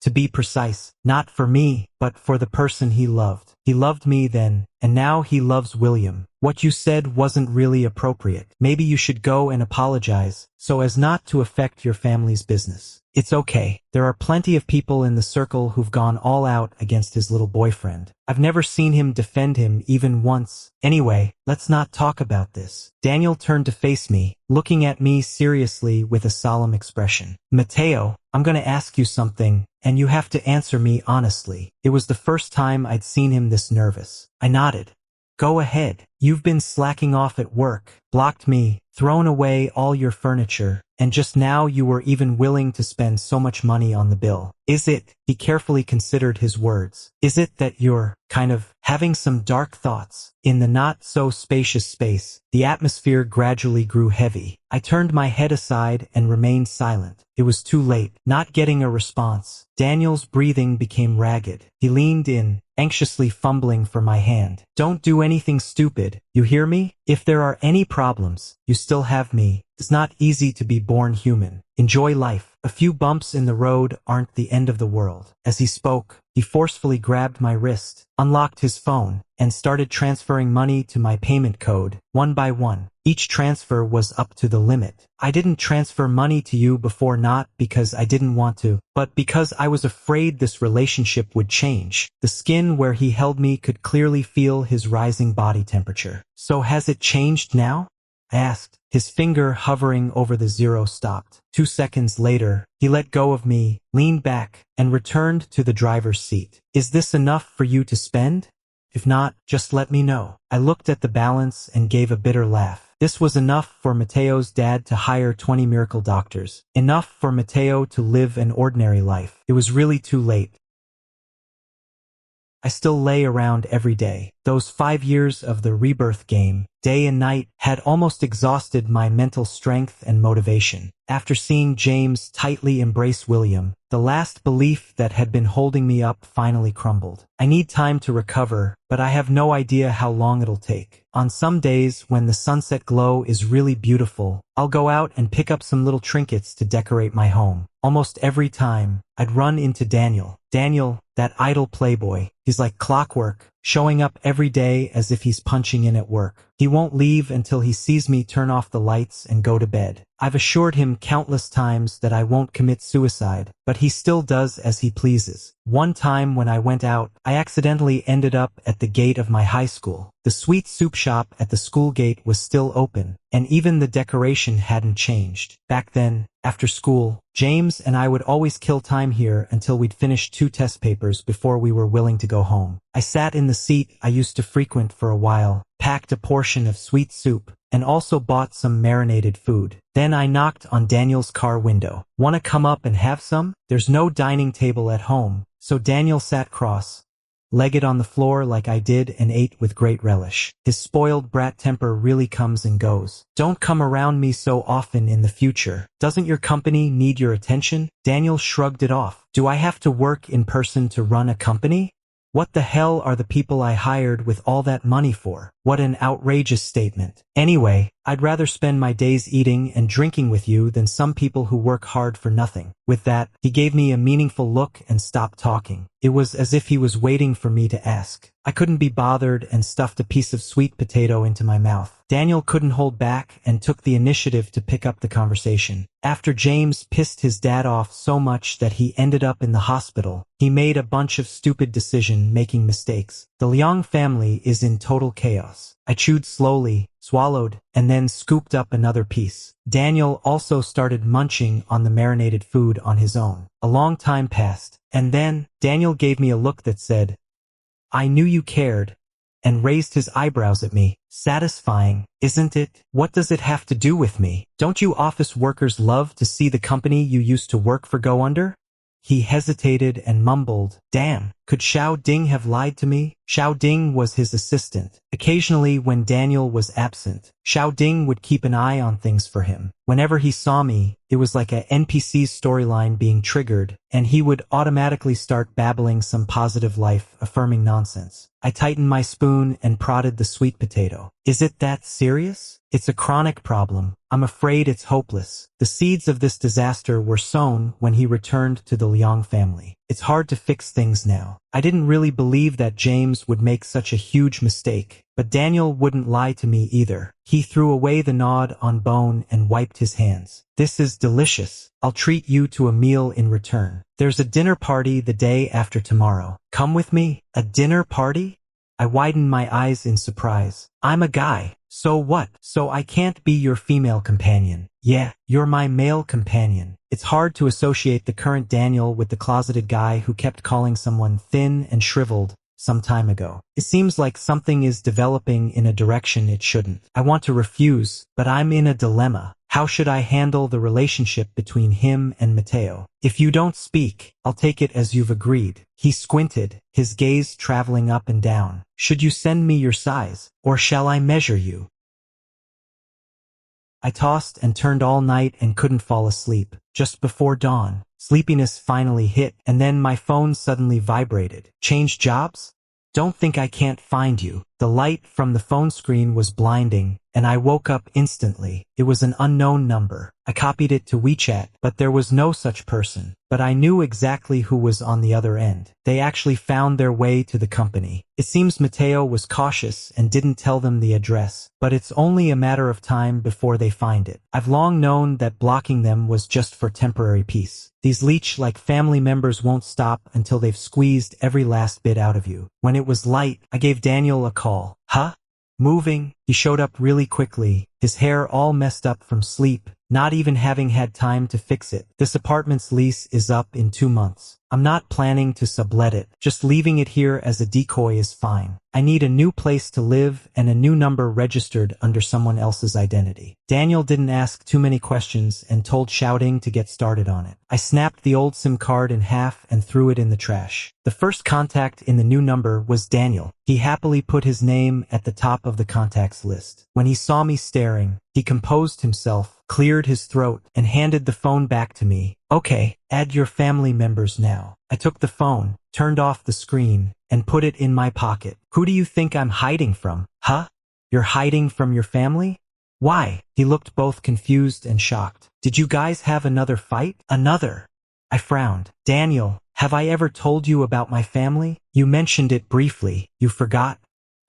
to be precise, not for me, but for the person he loved. He loved me then, and now he loves William. What you said wasn't really appropriate. Maybe you should go and apologize, so as not to affect your family's business. It's okay. There are plenty of people in the circle who've gone all out against his little boyfriend. I've never seen him defend him even once. Anyway, let's not talk about this. Daniel turned to face me, looking at me seriously with a solemn expression. Mateo, I'm gonna ask you something, and you have to answer me honestly. It was the first time I'd seen him this nervous. I nodded. Go ahead. You've been slacking off at work, blocked me, thrown away all your furniture, and just now you were even willing to spend so much money on the bill. Is it, he carefully considered his words, is it that you're, kind of, having some dark thoughts? In the not-so-spacious space, the atmosphere gradually grew heavy. I turned my head aside and remained silent. It was too late. Not getting a response. Daniel's breathing became ragged. He leaned in, anxiously fumbling for my hand. Don't do anything stupid. You hear me? If there are any problems, you still have me. It's not easy to be born human. Enjoy life. A few bumps in the road aren't the end of the world. As he spoke, he forcefully grabbed my wrist, unlocked his phone, and started transferring money to my payment code, one by one. Each transfer was up to the limit. I didn't transfer money to you before, not because I didn't want to, but because I was afraid this relationship would change. The skin where he held me could clearly feel his rising body temperature. So has it changed now? I asked. His finger hovering over the zero stopped. 2 seconds later, he let go of me, leaned back, and returned to the driver's seat. Is this enough for you to spend? If not, just let me know. I looked at the balance and gave a bitter laugh. This was enough for Mateo's dad to hire 20 miracle doctors. Enough for Mateo to live an ordinary life. It was really too late. I still lay around every day. Those 5 years of the rebirth game, day and night, had almost exhausted my mental strength and motivation. After seeing James tightly embrace William, the last belief that had been holding me up finally crumbled. I need time to recover, but I have no idea how long it'll take. On some days when the sunset glow is really beautiful, I'll go out and pick up some little trinkets to decorate my home. Almost every time, I'd run into Daniel. Daniel, that idle playboy. He's like clockwork, showing up every day as if he's punching in at work. He won't leave until he sees me turn off the lights and go to bed. I've assured him countless times that I won't commit suicide, but he still does as he pleases. One time when I went out, I accidentally ended up at the gate of my high school. The sweet soup shop at the school gate was still open, and even the decoration hadn't changed. Back then, after school, James and I would always kill time here until we'd finished 2 test papers before we were willing to go home. I sat in the seat I used to frequent for a while, packed a portion of sweet soup, and also bought some marinated food. Then I knocked on Daniel's car window. "Wanna come up and have some?" There's no dining table at home, so Daniel sat cross-legged on the floor like I did and ate with great relish. His spoiled brat temper really comes and goes. "Don't come around me so often in the future. Doesn't your company need your attention?" Daniel shrugged it off. "Do I have to work in person to run a company? What the hell are the people I hired with all that money for?" What an outrageous statement. Anyway, I'd rather spend my days eating and drinking with you than some people who work hard for nothing. With that, he gave me a meaningful look and stopped talking. It was as if he was waiting for me to ask. I couldn't be bothered and stuffed a piece of sweet potato into my mouth. Daniel couldn't hold back and took the initiative to pick up the conversation. After James pissed his dad off so much that he ended up in the hospital, he made a bunch of stupid decision-making mistakes. The Liang family is in total chaos. I chewed slowly, swallowed, and then scooped up another piece. Daniel also started munching on the marinated food on his own. A long time passed, and then Daniel gave me a look that said, "I knew you cared," and raised his eyebrows at me. Satisfying, isn't it? What does it have to do with me? Don't you office workers love to see the company you used to work for go under? He hesitated and mumbled, "Damn, could Xiao Ding have lied to me?" Xiao Ding was his assistant. Occasionally when Daniel was absent, Xiao Ding would keep an eye on things for him. Whenever he saw me, it was like a NPC's storyline being triggered, and he would automatically start babbling some positive life-affirming nonsense. I tightened my spoon and prodded the sweet potato. "Is it that serious? It's a chronic problem. I'm afraid it's hopeless." The seeds of this disaster were sown when he returned to the Liang family. It's hard to fix things now. I didn't really believe that James would make such a huge mistake, but Daniel wouldn't lie to me either. He threw away the nod on bone and wiped his hands. "This is delicious. I'll treat you to a meal in return. There's a dinner party the day after tomorrow. Come with me." "A dinner party?" I widened my eyes in surprise. "I'm a guy. So what? So I can't be your female companion?" "Yeah, you're my male companion." It's hard to associate the current Daniel with the closeted guy who kept calling someone thin and shriveled some time ago. It seems like something is developing in a direction it shouldn't. I want to refuse, but I'm in a dilemma. How should I handle the relationship between him and Mateo? "If you don't speak, I'll take it as you've agreed." He squinted, his gaze traveling up and down. "Should you send me your size, or shall I measure you?" I tossed and turned all night and couldn't fall asleep. Just before dawn, sleepiness finally hit, and then my phone suddenly vibrated. "Change jobs? Don't think I can't find you." The light from the phone screen was blinding, and I woke up instantly. It was an unknown number. I copied it to WeChat, but there was no such person. But I knew exactly who was on the other end. They actually found their way to the company. It seems Mateo was cautious and didn't tell them the address, but it's only a matter of time before they find it. I've long known that blocking them was just for temporary peace. These leech-like family members won't stop until they've squeezed every last bit out of you. When it was light, I gave Daniel a call. "Huh? Moving?" He showed up really quickly, his hair all messed up from sleep, not even having had time to fix it. "This apartment's lease is up in 2 months. I'm not planning to sublet it. Just leaving it here as a decoy is fine. I need a new place to live and a new number registered under someone else's identity." Daniel didn't ask too many questions and told Shouting to get started on it. I snapped the old SIM card in half and threw it in the trash. The first contact in the new number was Daniel. He happily put his name at the top of the contacts list. When he saw me staring, he composed himself, cleared his throat, and handed the phone back to me. "Okay, add your family members now." I took the phone, turned off the screen, and put it in my pocket. "Who do you think I'm hiding from? Huh? You're hiding from your family? Why?" He looked both confused and shocked. "Did you guys have another fight?" "Another?" I frowned. "Daniel, have I ever told you about my family? You mentioned it briefly. You forgot?"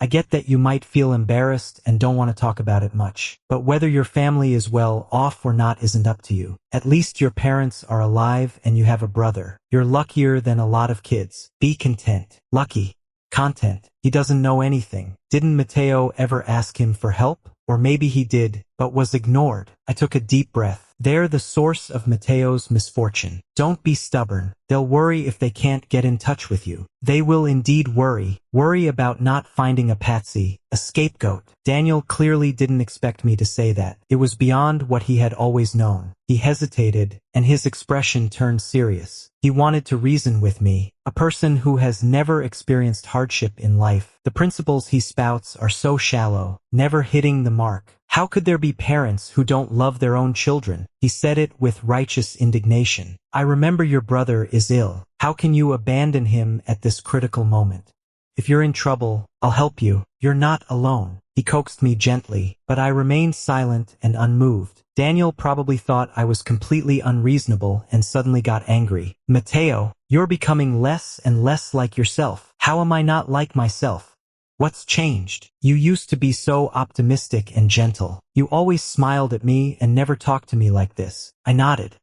"I get that you might feel embarrassed and don't want to talk about it much, but whether your family is well off or not isn't up to you. At least your parents are alive and you have a brother. You're luckier than a lot of kids. Be content." "Lucky? Content? He doesn't know anything. Didn't Mateo ever ask him for help? Or maybe he did, but was ignored." I took a deep breath. "They're the source of Mateo's misfortune. Don't be stubborn. They'll worry if they can't get in touch with you. They will indeed worry. Worry about not finding a patsy, a scapegoat." Daniel clearly didn't expect me to say that. It was beyond what he had always known. He hesitated, and his expression turned serious. He wanted to reason with me, a person who has never experienced hardship in life. The principles he spouts are so shallow, never hitting the mark. How could there be parents who don't love their own children? He said it with righteous indignation. "I remember your brother is ill. How can you abandon him at this critical moment? If you're in trouble, I'll help you. You're not alone." He coaxed me gently, but I remained silent and unmoved. Daniel probably thought I was completely unreasonable and suddenly got angry. "Mateo, you're becoming less and less like yourself." "How am I not like myself? What's changed? You used to be so optimistic and gentle. You always smiled at me and never talked to me like this." I nodded.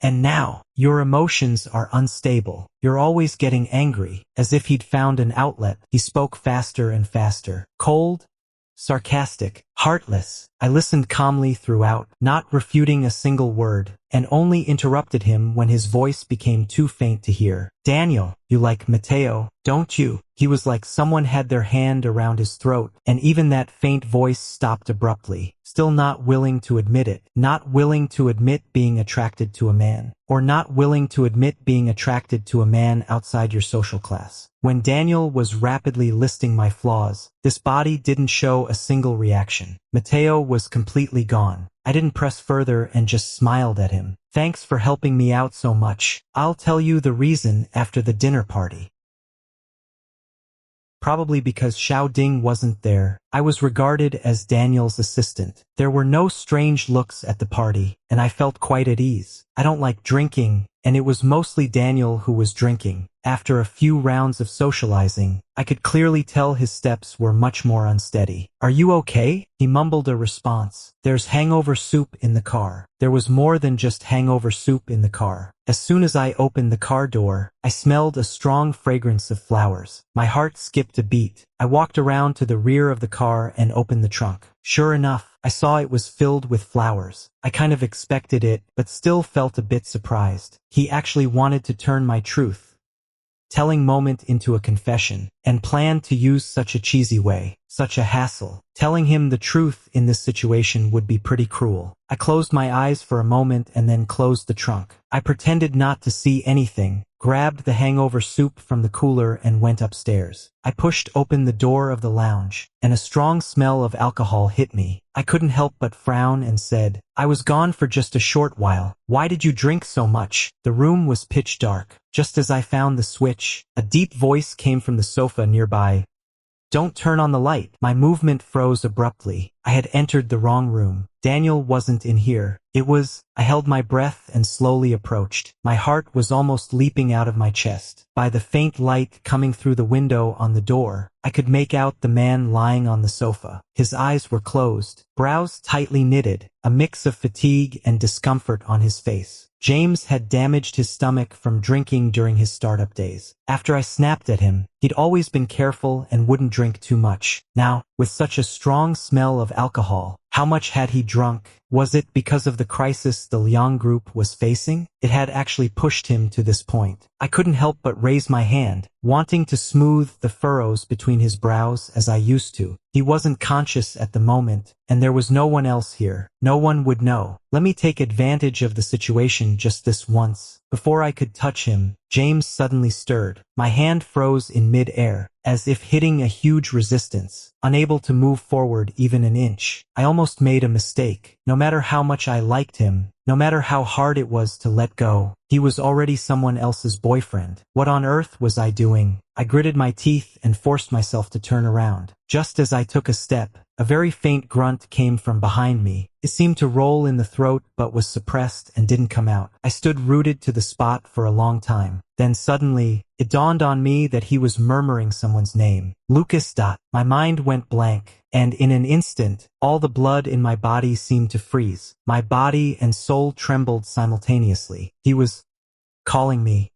"And now, your emotions are unstable. You're always getting angry," as if he'd found an outlet. He spoke faster and faster. "Cold, sarcastic, heartless." I listened calmly throughout, not refuting a single word. and only interrupted him when his voice became too faint to hear. "Daniel, you like Mateo, don't you?" He was like someone had their hand around his throat, and even that faint voice stopped abruptly, still not willing to admit it, not willing to admit being attracted to a man, or not willing to admit being attracted to a man outside your social class. When Daniel was rapidly listing my flaws, this body didn't show a single reaction. Mateo was completely gone. I didn't press further and just smiled at him. "Thanks for helping me out so much. I'll tell you the reason after the dinner party." Probably because Xiao Ding wasn't there, I was regarded as Daniel's assistant. There were no strange looks at the party, and I felt quite at ease. I don't like drinking, and it was mostly Daniel who was drinking. After a few rounds of socializing, I could clearly tell his steps were much more unsteady. "Are you okay?" He mumbled a response. "There's hangover soup in the car." There was more than just hangover soup in the car. As soon as I opened the car door, I smelled a strong fragrance of flowers. My heart skipped a beat. I walked around to the rear of the car and opened the trunk. Sure enough, I saw it was filled with flowers. I kind of expected it, but still felt a bit surprised. He actually wanted to turn my truth-telling moment into a confession, and planned to use such a cheesy way, such a hassle. Telling him the truth in this situation would be pretty cruel. I closed my eyes for a moment and then closed the trunk. I pretended not to see anything, grabbed the hangover soup from the cooler and went upstairs. I pushed open the door of the lounge, and a strong smell of alcohol hit me. I couldn't help but frown and said, "I was gone for just a short while. Why did you drink so much?" The room was pitch dark. Just as I found the switch, a deep voice came from the sofa nearby. "Don't turn on the light." My movement froze abruptly. I had entered the wrong room. Daniel wasn't in here. I held my breath and slowly approached. My heart was almost leaping out of my chest. By the faint light coming through the window on the door, I could make out the man lying on the sofa. His eyes were closed, brows tightly knitted, a mix of fatigue and discomfort on his face. James had damaged his stomach from drinking during his startup days. After I snapped at him, he'd always been careful and wouldn't drink too much. Now, with such a strong smell of alcohol, how much had he drunk? Was it because of the crisis the Liang group was facing? It had actually pushed him to this point. I couldn't help but raise my hand, wanting to smooth the furrows between his brows as I used to. He wasn't conscious at the moment, and there was no one else here. No one would know. Let me take advantage of the situation just this once. Before I could touch him, James suddenly stirred. My hand froze in mid-air, as if hitting a huge resistance, unable to move forward even an inch. I almost made a mistake. No matter how much I liked him, no matter how hard it was to let go, he was already someone else's boyfriend. What on earth was I doing? I gritted my teeth and forced myself to turn around. Just as I took a step, a very faint grunt came from behind me. It seemed to roll in the throat but was suppressed and didn't come out. I stood rooted to the spot for a long time. Then suddenly, it dawned on me that he was murmuring someone's name. Lucas. My mind went blank, and in an instant, all the blood in my body seemed to freeze. My body and soul trembled simultaneously. He was calling me.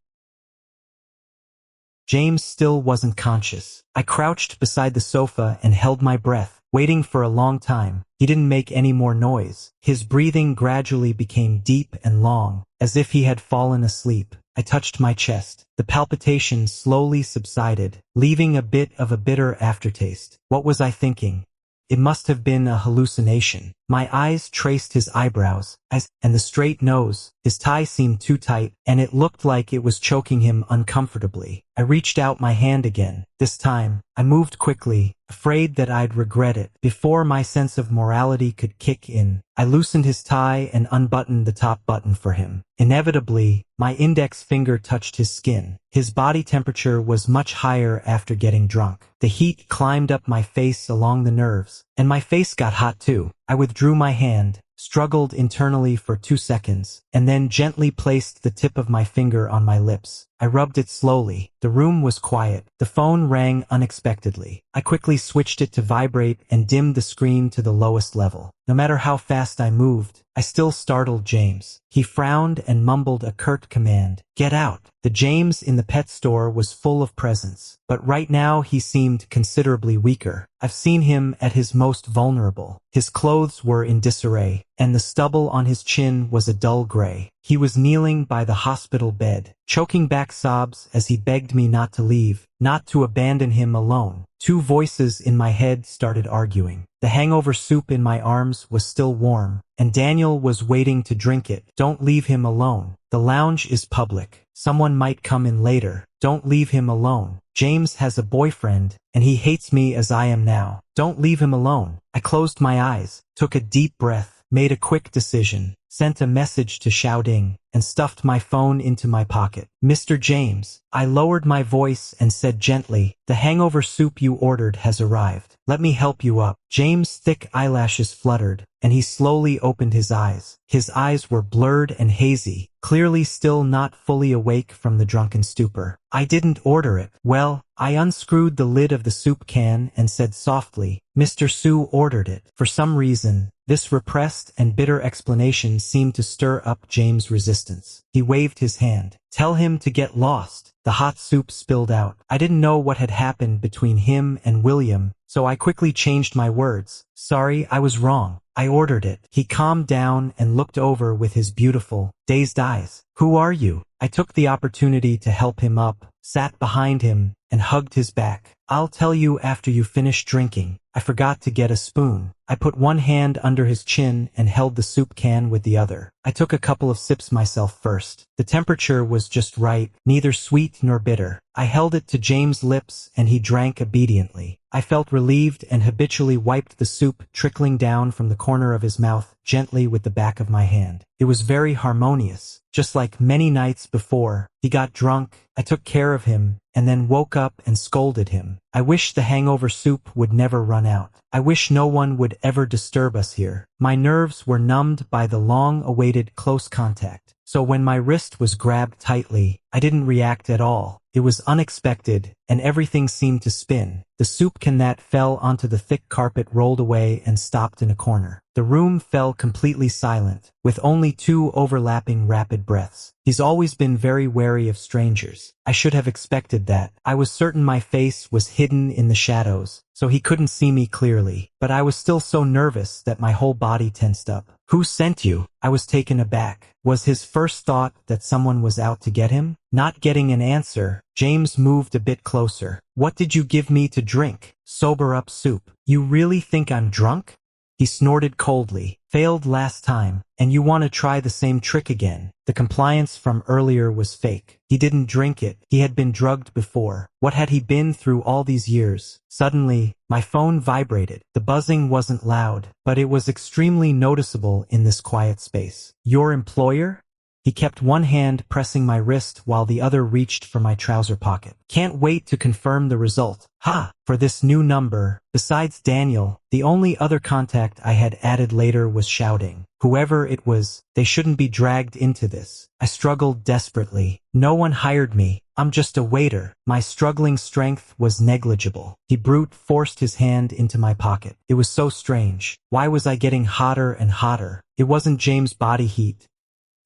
James still wasn't conscious. I crouched beside the sofa and held my breath, waiting for a long time. He didn't make any more noise. His breathing gradually became deep and long, as if he had fallen asleep. I touched my chest. The palpitations slowly subsided, leaving a bit of a bitter aftertaste. What was I thinking? It must have been a hallucination. My eyes traced his eyebrows, and the straight nose. His tie seemed too tight, and it looked like it was choking him uncomfortably. I reached out my hand again. This time, I moved quickly, afraid that I'd regret it. Before my sense of morality could kick in, I loosened his tie and unbuttoned the top button for him. Inevitably, my index finger touched his skin. His body temperature was much higher after getting drunk. The heat climbed up my face along the nerves, and my face got hot too. I withdrew my hand, struggled internally for 2 seconds, and then gently placed the tip of my finger on my lips. I rubbed it slowly. The room was quiet. The phone rang unexpectedly. I quickly switched it to vibrate and dimmed the screen to the lowest level. No matter how fast I moved, I still startled James. He frowned and mumbled a curt command. "Get out." The James in the pet store was full of presents, but right now he seemed considerably weaker. I've seen him at his most vulnerable. His clothes were in disarray, and the stubble on his chin was a dull gray. He was kneeling by the hospital bed, choking back sobs as he begged me not to leave, not to abandon him alone. Two voices in my head started arguing. The hangover soup in my arms was still warm, and Daniel was waiting to drink it. Don't leave him alone. The lounge is public. Someone might come in later. Don't leave him alone. James has a boyfriend, and he hates me as I am now. Don't leave him alone. I closed my eyes, took a deep breath, made a quick decision, sent a message to Xiaoding, and stuffed my phone into my pocket. Mr. James, I lowered my voice and said gently, the hangover soup you ordered has arrived. Let me help you up. James' thick eyelashes fluttered, and he slowly opened his eyes. His eyes were blurred and hazy, clearly still not fully awake from the drunken stupor. I didn't order it. Well, I unscrewed the lid of the soup can and said softly, Mr. Su ordered it. For some reason, this repressed and bitter explanation seemed to stir up James' resistance. He waved his hand. Tell him to get lost. The hot soup spilled out. I didn't know what had happened between him and William, so I quickly changed my words. Sorry, I was wrong. I ordered it. He calmed down and looked over with his beautiful, dazed eyes. Who are you? I took the opportunity to help him up, sat behind him, and hugged his back. I'll tell you after you finish drinking. I forgot to get a spoon. I put one hand under his chin and held the soup can with the other. I took a couple of sips myself first. The temperature was just right, neither sweet nor bitter. I held it to James' lips and he drank obediently. I felt relieved and habitually wiped the soup trickling down from the corner of his mouth gently with the back of my hand. It was very harmonious. Just like many nights before, he got drunk, I took care of him, and then woke up and scolded him. I wish the hangover soup would never run out. I wish no one would ever disturb us here. My nerves were numbed by the long-awaited close contact, so when my wrist was grabbed tightly, I didn't react at all. It was unexpected, and everything seemed to spin. The soup can that fell onto the thick carpet rolled away and stopped in a corner. The room fell completely silent, with only two overlapping rapid breaths. He's always been very wary of strangers. I should have expected that. I was certain my face was hidden in the shadows, so he couldn't see me clearly, but I was still so nervous that my whole body tensed up. Who sent you? I was taken aback. Was his first thought that someone was out to get him? Not getting an answer, James moved a bit closer. What did you give me to drink? Sober up soup. You really think I'm drunk? He snorted coldly. Failed last time, and you want to try the same trick again. The compliance from earlier was fake. He didn't drink it. He had been drugged before. What had he been through all these years? Suddenly, my phone vibrated. The buzzing wasn't loud, but it was extremely noticeable in this quiet space. Your employer? He kept one hand pressing my wrist while the other reached for my trouser pocket. Can't wait to confirm the result. Ha! For this new number, besides Daniel, the only other contact I had added later was Xiaoding. Whoever it was, they shouldn't be dragged into this. I struggled desperately. No one hired me. I'm just a waiter. My struggling strength was negligible. He brute forced his hand into my pocket. It was so strange. Why was I getting hotter and hotter? It wasn't James' body heat.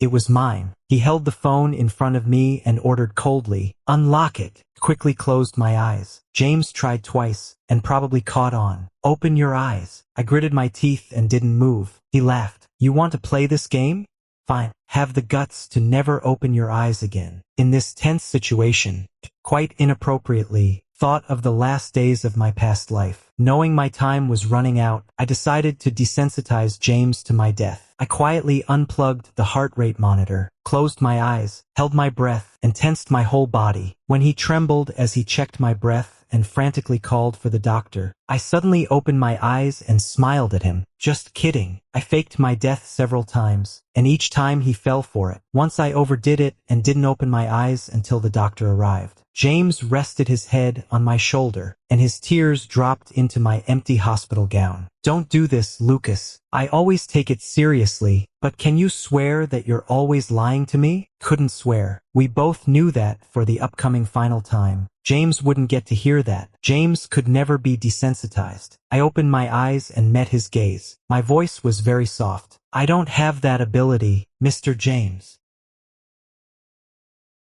It was mine. He held the phone in front of me and ordered coldly, "Unlock it." Quickly closed my eyes. James tried twice, and probably caught on. "Open your eyes." I gritted my teeth and didn't move. He laughed. "You want to play this game? Fine. Have the guts to never open your eyes again." In this tense situation, quite inappropriately, thought of the last days of my past life. Knowing my time was running out, I decided to desensitize James to my death. I quietly unplugged the heart rate monitor, closed my eyes, held my breath, and tensed my whole body. When he trembled as he checked my breath and frantically called for the doctor, I suddenly opened my eyes and smiled at him. Just kidding. I faked my death several times, and each time he fell for it. Once I overdid it and didn't open my eyes until the doctor arrived. James rested his head on my shoulder, and his tears dropped into my empty hospital gown. "Don't do this, Lucas. I always take it seriously, but can you swear that you're always lying to me?" Couldn't swear. We both knew that for the upcoming final time. James wouldn't get to hear that. James could never be desensitized. I opened my eyes and met his gaze. My voice was very soft. "I don't have that ability, Mr. James."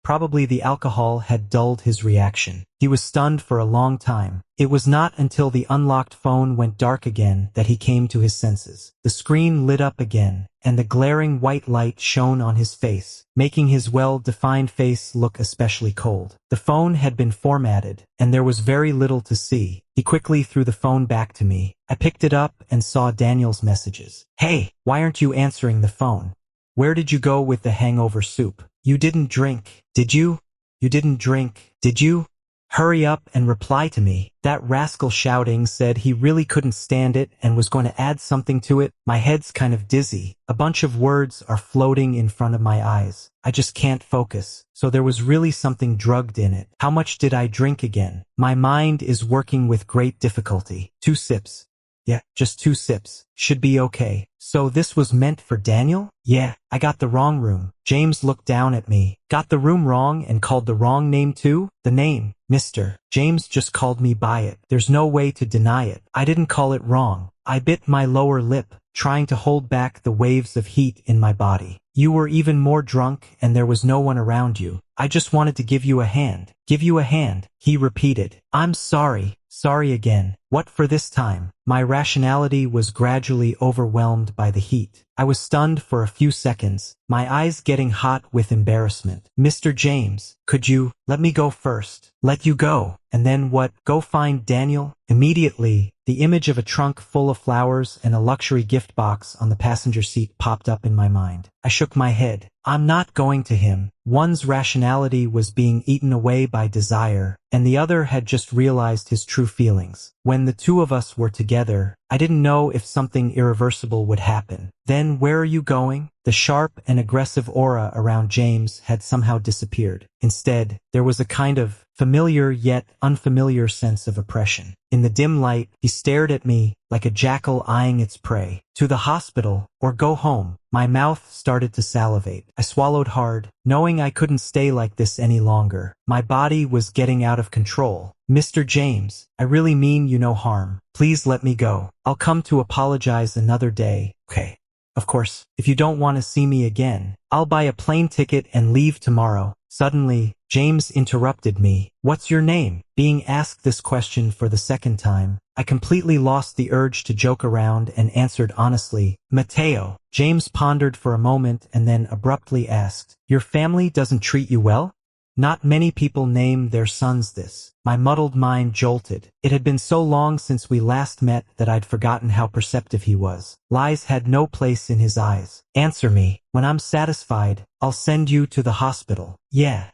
Probably the alcohol had dulled his reaction. He was stunned for a long time. It was not until the unlocked phone went dark again that he came to his senses. The screen lit up again, and the glaring white light shone on his face, making his well-defined face look especially cold. The phone had been formatted, and there was very little to see. He quickly threw the phone back to me. I picked it up and saw Daniel's messages. "Hey, why aren't you answering the phone? Where did you go with the hangover soup? You didn't drink, did you? You didn't drink, did you? Hurry up and reply to me." That rascal shouting said he really couldn't stand it and was going to add something to it. My head's kind of dizzy. A bunch of words are floating in front of my eyes. I just can't focus. So there was really something drugged in it. How much did I drink again? My mind is working with great difficulty. 2 sips. Yeah, just 2 sips. Should be okay. So this was meant for Daniel? Yeah, I got the wrong room. James looked down at me. Got the room wrong and called the wrong name too? The name, Mr. James just called me by it. There's no way to deny it. I didn't call it wrong. I bit my lower lip, trying to hold back the waves of heat in my body. You were even more drunk and there was no one around you. I just wanted to give you a hand. Give you a hand, he repeated. I'm sorry. Sorry again. What for this time? My rationality was gradually overwhelmed by the heat. I was stunned for a few seconds, my eyes getting hot with embarrassment. Mr. James, could you let me go first? Let you go? And then what? Go find Daniel? Immediately, the image of a trunk full of flowers and a luxury gift box on the passenger seat popped up in my mind. I shook my head. I'm not going to him. One's rationality was being eaten away by desire, and the other had just realized his true feelings. When the two of us were together, I didn't know if something irreversible would happen. Then where are you going? The sharp and aggressive aura around James had somehow disappeared. Instead, there was a kind of familiar yet unfamiliar sense of oppression. In the dim light, he stared at me like a jackal eyeing its prey. To the hospital, or go home. My mouth started to salivate. I swallowed hard, knowing I couldn't stay like this any longer. My body was getting out of control. Mr. James, I really mean you no harm. Please let me go. I'll come to apologize another day. Okay. Of course, if you don't want to see me again, I'll buy a plane ticket and leave tomorrow. Suddenly, James interrupted me. What's your name? Being asked this question for the second time, I completely lost the urge to joke around and answered honestly, Mateo. James pondered for a moment and then abruptly asked, Your family doesn't treat you well? Not many people name their sons this. My muddled mind jolted. It had been so long since we last met that I'd forgotten how perceptive he was. Lies had no place in his eyes. Answer me. When I'm satisfied, I'll send you to the hospital. Yeah.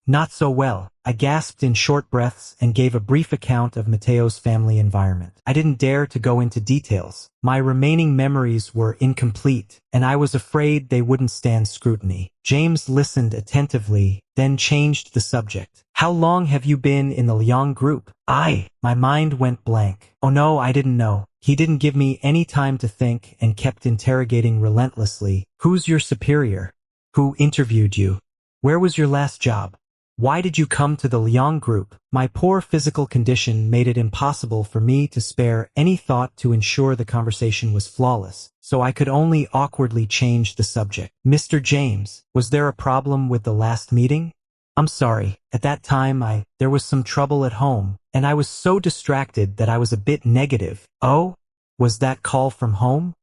Not so well. I gasped in short breaths and gave a brief account of Mateo's family environment. I didn't dare to go into details. My remaining memories were incomplete, and I was afraid they wouldn't stand scrutiny. James listened attentively, then changed the subject. How long have you been in the Liang group? My mind went blank. Oh no, I didn't know. He didn't give me any time to think and kept interrogating relentlessly. Who's your superior? Who interviewed you? Where was your last job? Why did you come to the Liang group? My poor physical condition made it impossible for me to spare any thought to ensure the conversation was flawless, so I could only awkwardly change the subject. Mr. James, was there a problem with the last meeting? I'm sorry. At that time there was some trouble at home, and I was so distracted that I was a bit negative. Oh? Was that call from home?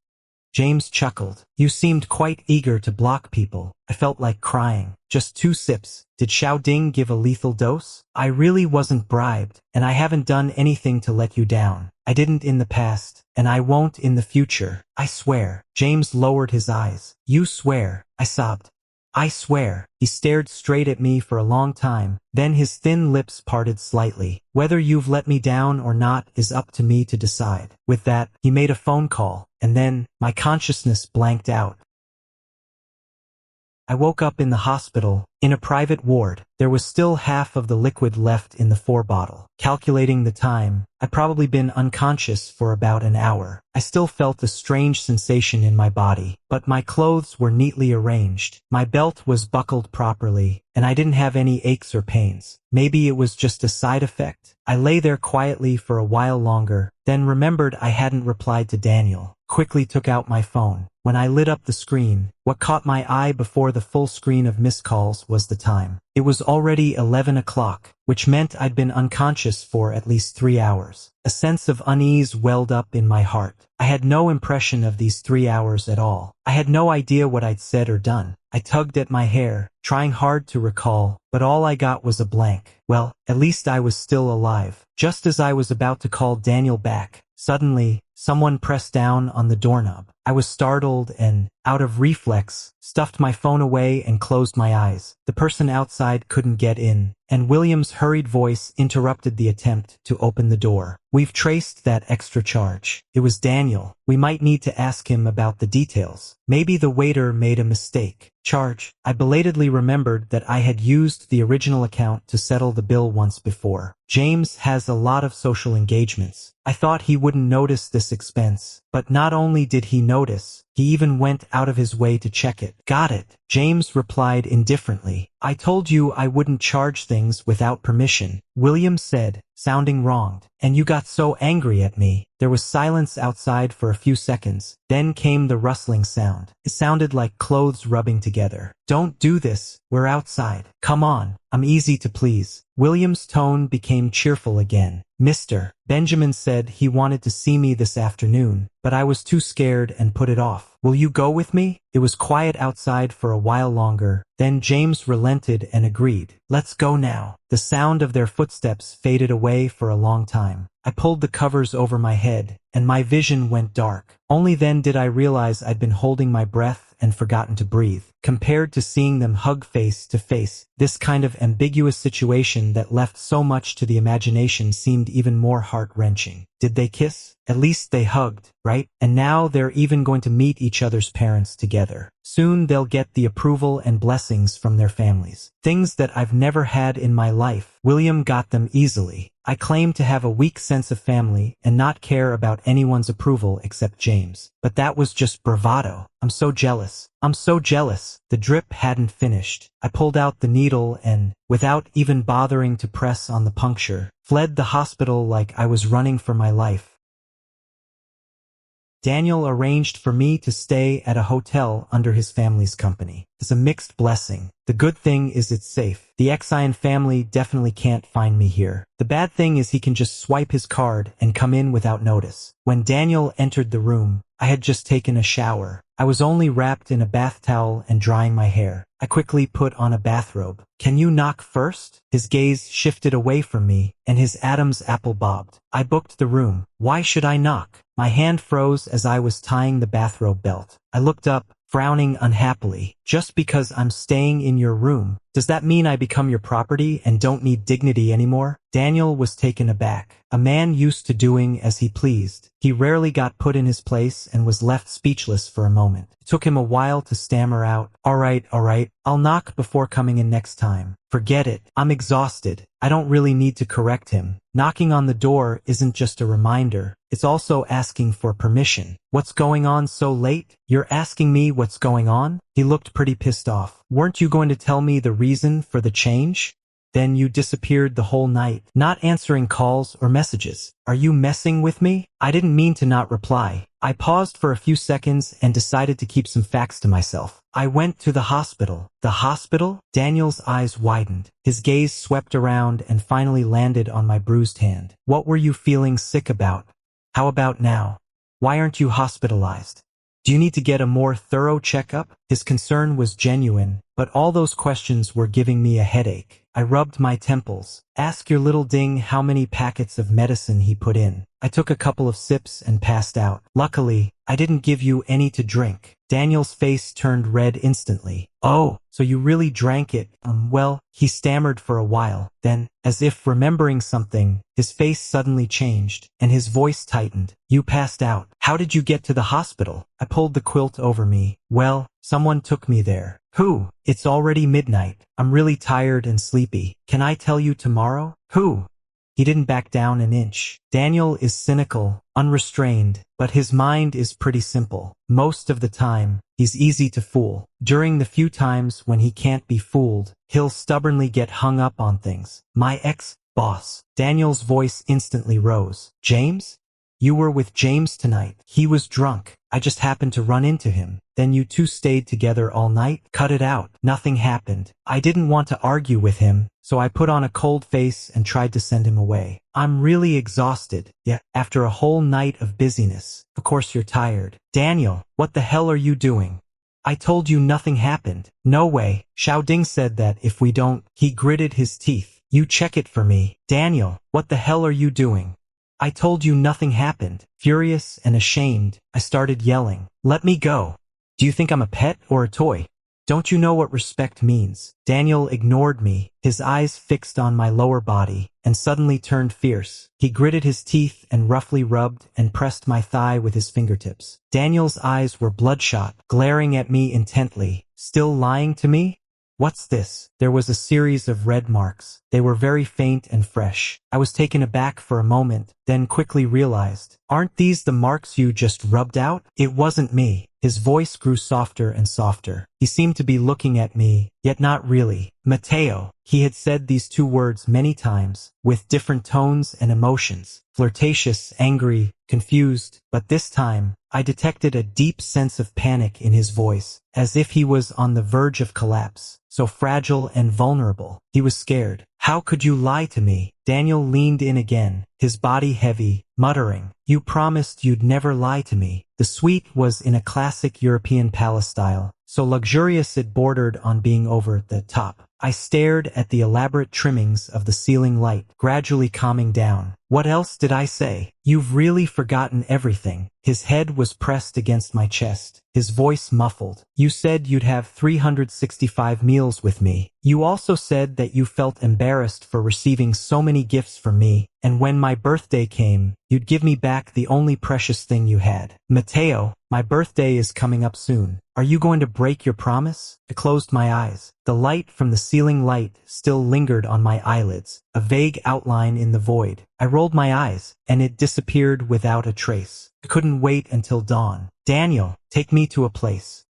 James chuckled. You seemed quite eager to block people. I felt like crying. Just 2 sips. Did Xiao Ding give a lethal dose? I really wasn't bribed, and I haven't done anything to let you down. I didn't in the past, and I won't in the future. I swear. James lowered his eyes. You swear. I sobbed. I swear. He stared straight at me for a long time, then his thin lips parted slightly. Whether you've let me down or not is up to me to decide. With that, he made a phone call, and then, my consciousness blanked out. I woke up in the hospital, in a private ward. There was still half of the liquid left in the 4 bottle. Calculating the time, I'd probably been unconscious for about an hour. I still felt a strange sensation in my body, but my clothes were neatly arranged. My belt was buckled properly, and I didn't have any aches or pains. Maybe it was just a side effect. I lay there quietly for a while longer, then remembered I hadn't replied to Daniel. Quickly took out my phone. When I lit up the screen, what caught my eye before the full screen of missed calls was the time. It was already 11 o'clock, which meant I'd been unconscious for at least 3 hours. A sense of unease welled up in my heart. I had no impression of these 3 hours at all. I had no idea what I'd said or done. I tugged at my hair, trying hard to recall, but all I got was a blank. Well, at least I was still alive. Just as I was about to call Daniel back, suddenly, someone pressed down on the doorknob. I was startled and, out of reflex, stuffed my phone away and closed my eyes. The person outside couldn't get in, and William's hurried voice interrupted the attempt to open the door. "We've traced that extra charge. It was Daniel. We might need to ask him about the details. Maybe the waiter made a mistake." Charge. I belatedly remembered that I had used the original account to settle the bill once before. James has a lot of social engagements. I thought he wouldn't notice this expense, but not only did he notice, he even went out of his way to check it. "Got it," James replied indifferently. "I told you I wouldn't charge things without permission," William said, sounding wronged. "And you got so angry at me." There was silence outside for a few seconds. Then came the rustling sound. It sounded like clothes rubbing together. "Don't do this. We're outside. Come on. I'm easy to please." William's tone became cheerful again. "Mr. Benjamin said he wanted to see me this afternoon, but I was too scared and put it off. Will you go with me?" It was quiet outside for a while longer. Then James relented and agreed. "Let's go now." The sound of their footsteps faded away for a long time. I pulled the covers over my head, and my vision went dark. Only then did I realize I'd been holding my breath and forgotten to breathe. Compared to seeing them hug face to face, this kind of ambiguous situation that left so much to the imagination seemed even more heart-wrenching. Did they kiss? At least they hugged, right? And now they're even going to meet each other's parents together. Soon they'll get the approval and blessings from their families. Things that I've never had in my life. William got them easily. I claim to have a weak sense of family and not care about anyone's approval except James. But that was just bravado. I'm so jealous. I'm so jealous. The drip hadn't finished. I pulled out the needle and, without even bothering to press on the puncture, fled the hospital like I was running for my life. Daniel arranged for me to stay at a hotel under his family's company. It's a mixed blessing. The good thing is it's safe. The Xian family definitely can't find me here. The bad thing is he can just swipe his card and come in without notice. When Daniel entered the room, I had just taken a shower. I was only wrapped in a bath towel and drying my hair. I quickly put on a bathrobe. "Can you knock first?" His gaze shifted away from me, and his Adam's apple bobbed. I booked the room. Why should I knock? My hand froze as I was tying the bathrobe belt. I looked up, frowning unhappily. "Just because I'm staying in your room, does that mean I become your property and don't need dignity anymore?" Daniel was taken aback. A man used to doing as he pleased. He rarely got put in his place and was left speechless for a moment. It took him a while to stammer out, all right, I'll knock before coming in next time." "Forget it. I'm exhausted." I don't really need to correct him. Knocking on the door isn't just a reminder. It's also asking for permission. "What's going on so late? You're asking me what's going on?" He looked pretty pissed off. "Weren't you going to tell me the reason for the change? Then you disappeared the whole night, not answering calls or messages. Are you messing with me?" I didn't mean to not reply. I paused for a few seconds and decided to keep some facts to myself. "I went to the hospital." "The hospital?" Daniel's eyes widened. His gaze swept around and finally landed on my bruised hand. "What were you feeling sick about? How about now? Why aren't you hospitalized? Do you need to get a more thorough checkup?" His concern was genuine, but all those questions were giving me a headache. I rubbed my temples. "Ask your little ding how many packets of medicine he put in." I took a couple of sips and passed out. "Luckily, I didn't give you any to drink." Daniel's face turned red instantly. "Oh, so you really drank it?" Well, he stammered for a while. Then, as if remembering something, his face suddenly changed, and his voice tightened. "You passed out. How did you get to the hospital?" I pulled the quilt over me. "Well, someone took me there." "Who?" "It's already midnight. I'm really tired and sleepy. Can I tell you tomorrow?" "Who?" He didn't back down an inch. Daniel is cynical, unrestrained, but his mind is pretty simple. Most of the time, he's easy to fool. During the few times when he can't be fooled, he'll stubbornly get hung up on things. "My ex-boss." Daniel's voice instantly rose. "James? You were with James tonight. He was drunk. I just happened to run into him. Then you two stayed together all night? Cut it out. Nothing happened. I didn't want to argue with him, so I put on a cold face and tried to send him away. I'm really exhausted. Yeah, after a whole night of busyness. Of course you're tired. Daniel, what the hell are you doing? I told you nothing happened. No way. Xiao Ding said that if we don't, he gritted his teeth. You check it for me. Daniel, what the hell are you doing? I told you nothing happened. Furious and ashamed, I started yelling. Let me go. Do you think I'm a pet or a toy? Don't you know what respect means? Daniel ignored me, his eyes fixed on my lower body, and suddenly turned fierce. He gritted his teeth and roughly rubbed and pressed my thigh with his fingertips. Daniel's eyes were bloodshot, glaring at me intently. Still lying to me? What's this? There was a series of red marks. They were very faint and fresh. I was taken aback for a moment, then quickly realized, aren't these the marks you just rubbed out? It wasn't me. His voice grew softer and softer. He seemed to be looking at me, yet not really. Mateo. He had said these two words many times, with different tones and emotions. Flirtatious, angry, confused, but this time, I detected a deep sense of panic in his voice, as if he was on the verge of collapse. So fragile and vulnerable. He was scared. How could you lie to me? Daniel leaned in again, his body heavy, muttering, You promised you'd never lie to me. The suite was in a classic European palace style, so luxurious it bordered on being over the top. I stared at the elaborate trimmings of the ceiling light, gradually calming down. What else did I say? You've really forgotten everything. His head was pressed against my chest, his voice muffled. You said you'd have 365 meals with me. You also said that you felt embarrassed for receiving so many gifts from me, and when my birthday came, you'd give me back the only precious thing you had. Mateo, my birthday is coming up soon. Are you going to break your promise? I closed my eyes. The light from the ceiling light still lingered on my eyelids, a vague outline in the void. I rolled my eyes, and it disappeared without a trace. I couldn't wait until dawn. Daniel, take me to a place.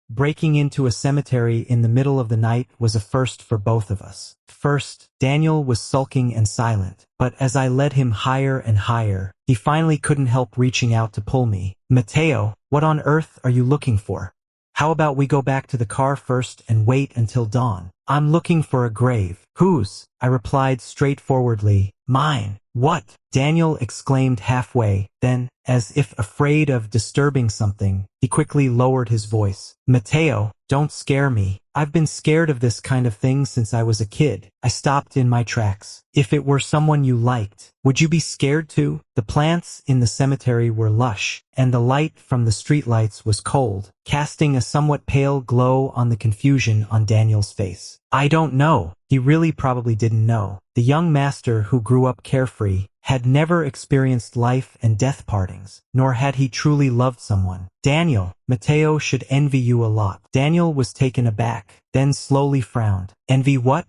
Breaking into a cemetery in the middle of the night was a first for both of us. First, Daniel was sulking and silent, but as I led him higher and higher, he finally couldn't help reaching out to pull me. Mateo, what on earth are you looking for? How about we go back to the car first and wait until dawn? I'm looking for a grave. Whose? I replied straightforwardly. Mine. What? Daniel exclaimed halfway, then, as if afraid of disturbing something, he quickly lowered his voice. Mateo, don't scare me. I've been scared of this kind of thing since I was a kid. I stopped in my tracks. If it were someone you liked, would you be scared too? The plants in the cemetery were lush, and the light from the streetlights was cold, casting a somewhat pale glow on the confusion on Daniel's face. I don't know. He really probably didn't know. The young master who grew up carefree had never experienced life and death partings, nor had he truly loved someone. Daniel, Mateo should envy you a lot. Daniel was taken aback, then slowly frowned. Envy what?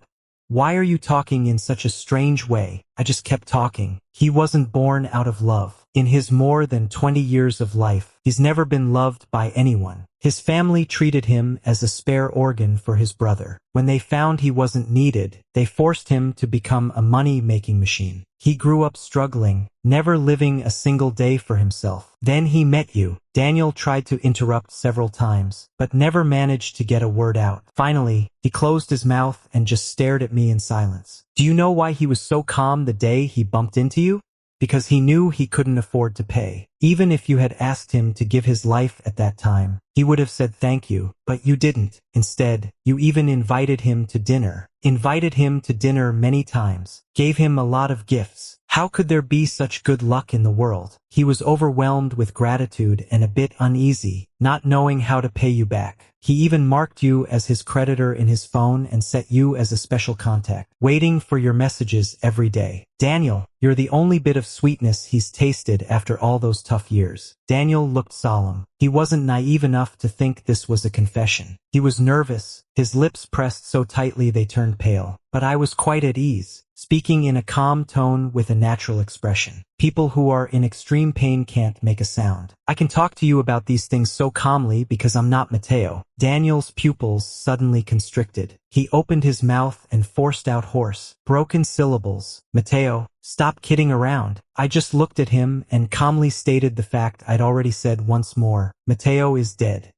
Why are you talking in such a strange way? I just kept talking. He wasn't born out of love. In his more than 20 years of life, he's never been loved by anyone. His family treated him as a spare organ for his brother. When they found he wasn't needed, they forced him to become a money-making machine. He grew up struggling, never living a single day for himself. Then he met you. Daniel tried to interrupt several times, but never managed to get a word out. Finally, he closed his mouth and just stared at me in silence. Do you know why he was so calm the day he bumped into you? Because he knew he couldn't afford to pay. Even if you had asked him to give his life at that time, he would have said thank you, but you didn't. Instead, you even invited him to dinner. Invited him to dinner many times. Gave him a lot of gifts. How could there be such good luck in the world? He was overwhelmed with gratitude and a bit uneasy, not knowing how to pay you back. He even marked you as his creditor in his phone and set you as a special contact, waiting for your messages every day. Daniel, you're the only bit of sweetness he's tasted after all those tough years. Daniel looked solemn. He wasn't naive enough to think this was a confession. He was nervous, his lips pressed so tightly they turned pale. But I was quite at ease. speaking in a calm tone with a natural expression. People who are in extreme pain can't make a sound. I can talk to you about these things so calmly because I'm not Mateo. Daniel's pupils suddenly constricted. He opened his mouth and forced out hoarse, broken syllables. Mateo, stop kidding around. I just looked at him and calmly stated the fact I'd already said once more. Mateo is dead.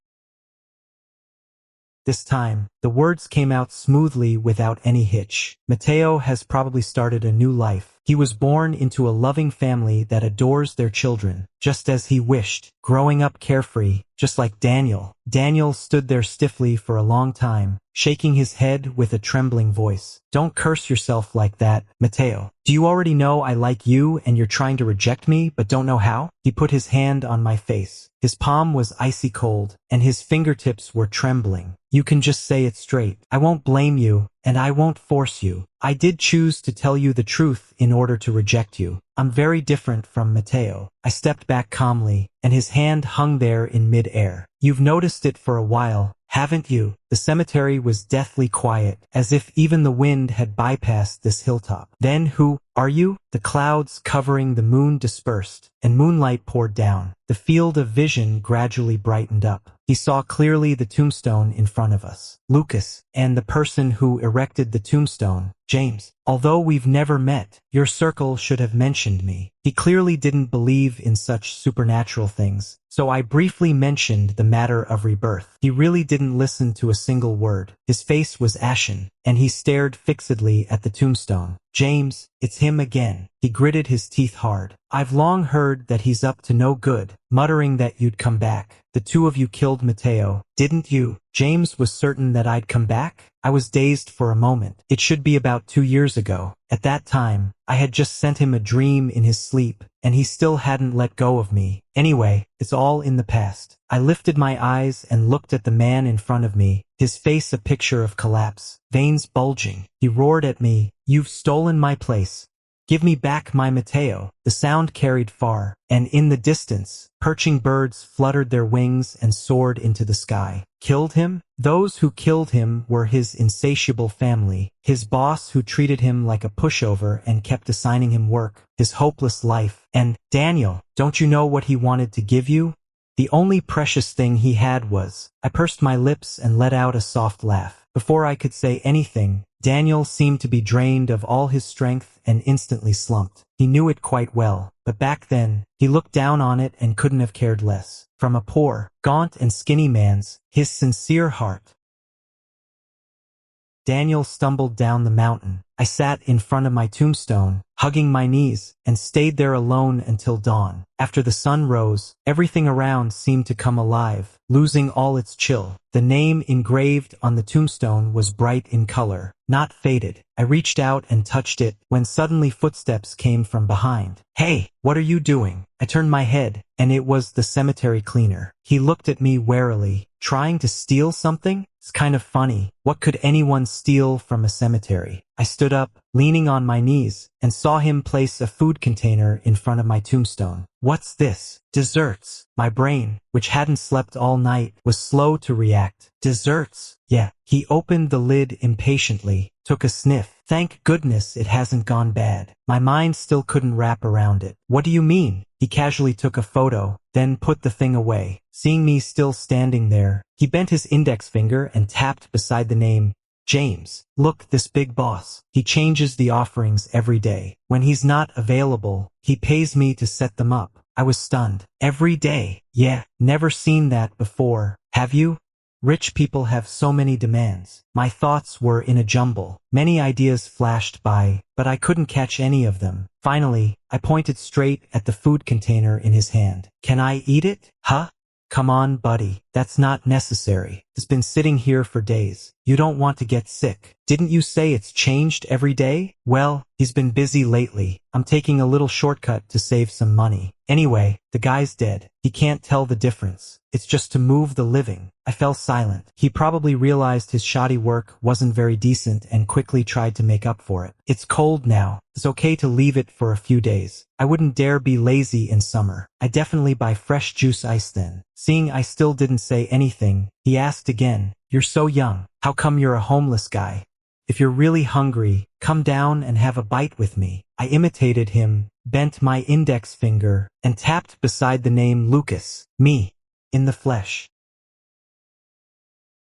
This time, the words came out smoothly without any hitch. Mateo has probably started a new life. He was born into a loving family that adores their children, just as he wished, growing up carefree, just like Daniel. Daniel stood there stiffly for a long time, shaking his head with a trembling voice. Don't curse yourself like that, Mateo. Do you already know I like you and you're trying to reject me but don't know how? He put his hand on my face. His palm was icy cold, and his fingertips were trembling. You can just say it straight. I won't blame you, and I won't force you. I did choose to tell you the truth in order to reject you. I'm very different from Mateo. I stepped back calmly, and his hand hung there in mid-air. You've noticed it for a while, haven't you? The cemetery was deathly quiet, as if even the wind had bypassed this hilltop. Then who are you? The clouds covering the moon dispersed, and moonlight poured down. The field of vision gradually brightened up. He saw clearly the tombstone in front of us. Lucas, and the person who erected the tombstone, James. Although we've never met, your circle should have mentioned me. He clearly didn't believe in such supernatural things, so I briefly mentioned the matter of rebirth. He really didn't listen to a single word. His face was ashen, and he stared fixedly at the tombstone. James, it's him again. He gritted his teeth hard. I've long heard that he's up to no good, muttering that you'd come back. The two of you killed Mateo, didn't you? James was certain that I'd come back? I was dazed for a moment. It should be about 2 years ago. At that time, I had just sent him a dream in his sleep, and he still hadn't let go of me. Anyway, it's all in the past. I lifted my eyes and looked at the man in front of me, his face a picture of collapse, veins bulging. He roared at me, "You've stolen my place. Give me back my Mateo." The sound carried far, and in the distance, perching birds fluttered their wings and soared into the sky. Killed him? Those who killed him were his insatiable family, his boss who treated him like a pushover and kept assigning him work, his hopeless life, and, Daniel, don't you know what he wanted to give you? The only precious thing he had was. I pursed my lips and let out a soft laugh. Before I could say anything, Daniel seemed to be drained of all his strength and instantly slumped. He knew it quite well, but back then, he looked down on it and couldn't have cared less. From a poor, gaunt and skinny man's, his sincere heart. Daniel stumbled down the mountain. I sat in front of my tombstone, hugging my knees, and stayed there alone until dawn. After the sun rose, everything around seemed to come alive, losing all its chill. The name engraved on the tombstone was bright in color, not faded. I reached out and touched it, when suddenly footsteps came from behind. "Hey, what are you doing?" I turned my head, and it was the cemetery cleaner. He looked at me warily. "Trying to steal something? It's kind of funny. What could anyone steal from a cemetery?" I stood up, leaning on my knees, and saw him place a food container in front of my tombstone. "What's this?" "Desserts." My brain, which hadn't slept all night, was slow to react. "Desserts?" "Yeah." He opened the lid impatiently, took a sniff. "Thank goodness it hasn't gone bad." My mind still couldn't wrap around it. "What do you mean?" He casually took a photo, then put the thing away. Seeing me still standing there, he bent his index finger and tapped beside the name, James. "Look, this big boss. He changes the offerings every day. When he's not available, he pays me to set them up." I was stunned. "Every day?" "Yeah, never seen that before. Have you?" Rich people have so many demands. My thoughts were in a jumble. Many ideas flashed by, but I couldn't catch any of them. Finally, I pointed straight at the food container in his hand. "Can I eat it?" "Huh? Come on, buddy. That's not necessary. It's been sitting here for days. You don't want to get sick. Didn't you say it's changed every day?" "Well, he's been busy lately. I'm taking a little shortcut to save some money. Anyway, the guy's dead. He can't tell the difference. It's just to move the living." I fell silent. He probably realized his shoddy work wasn't very decent and quickly tried to make up for it. "It's cold now. It's okay to leave it for a few days. I wouldn't dare be lazy in summer. I definitely buy fresh juice ice then." Seeing I still didn't say anything, he asked again, "You're so young. How come you're a homeless guy?" if you're really hungry, come down and have a bite with me. I imitated him, bent my index finger, and tapped beside the name Lucas, me, in the flesh.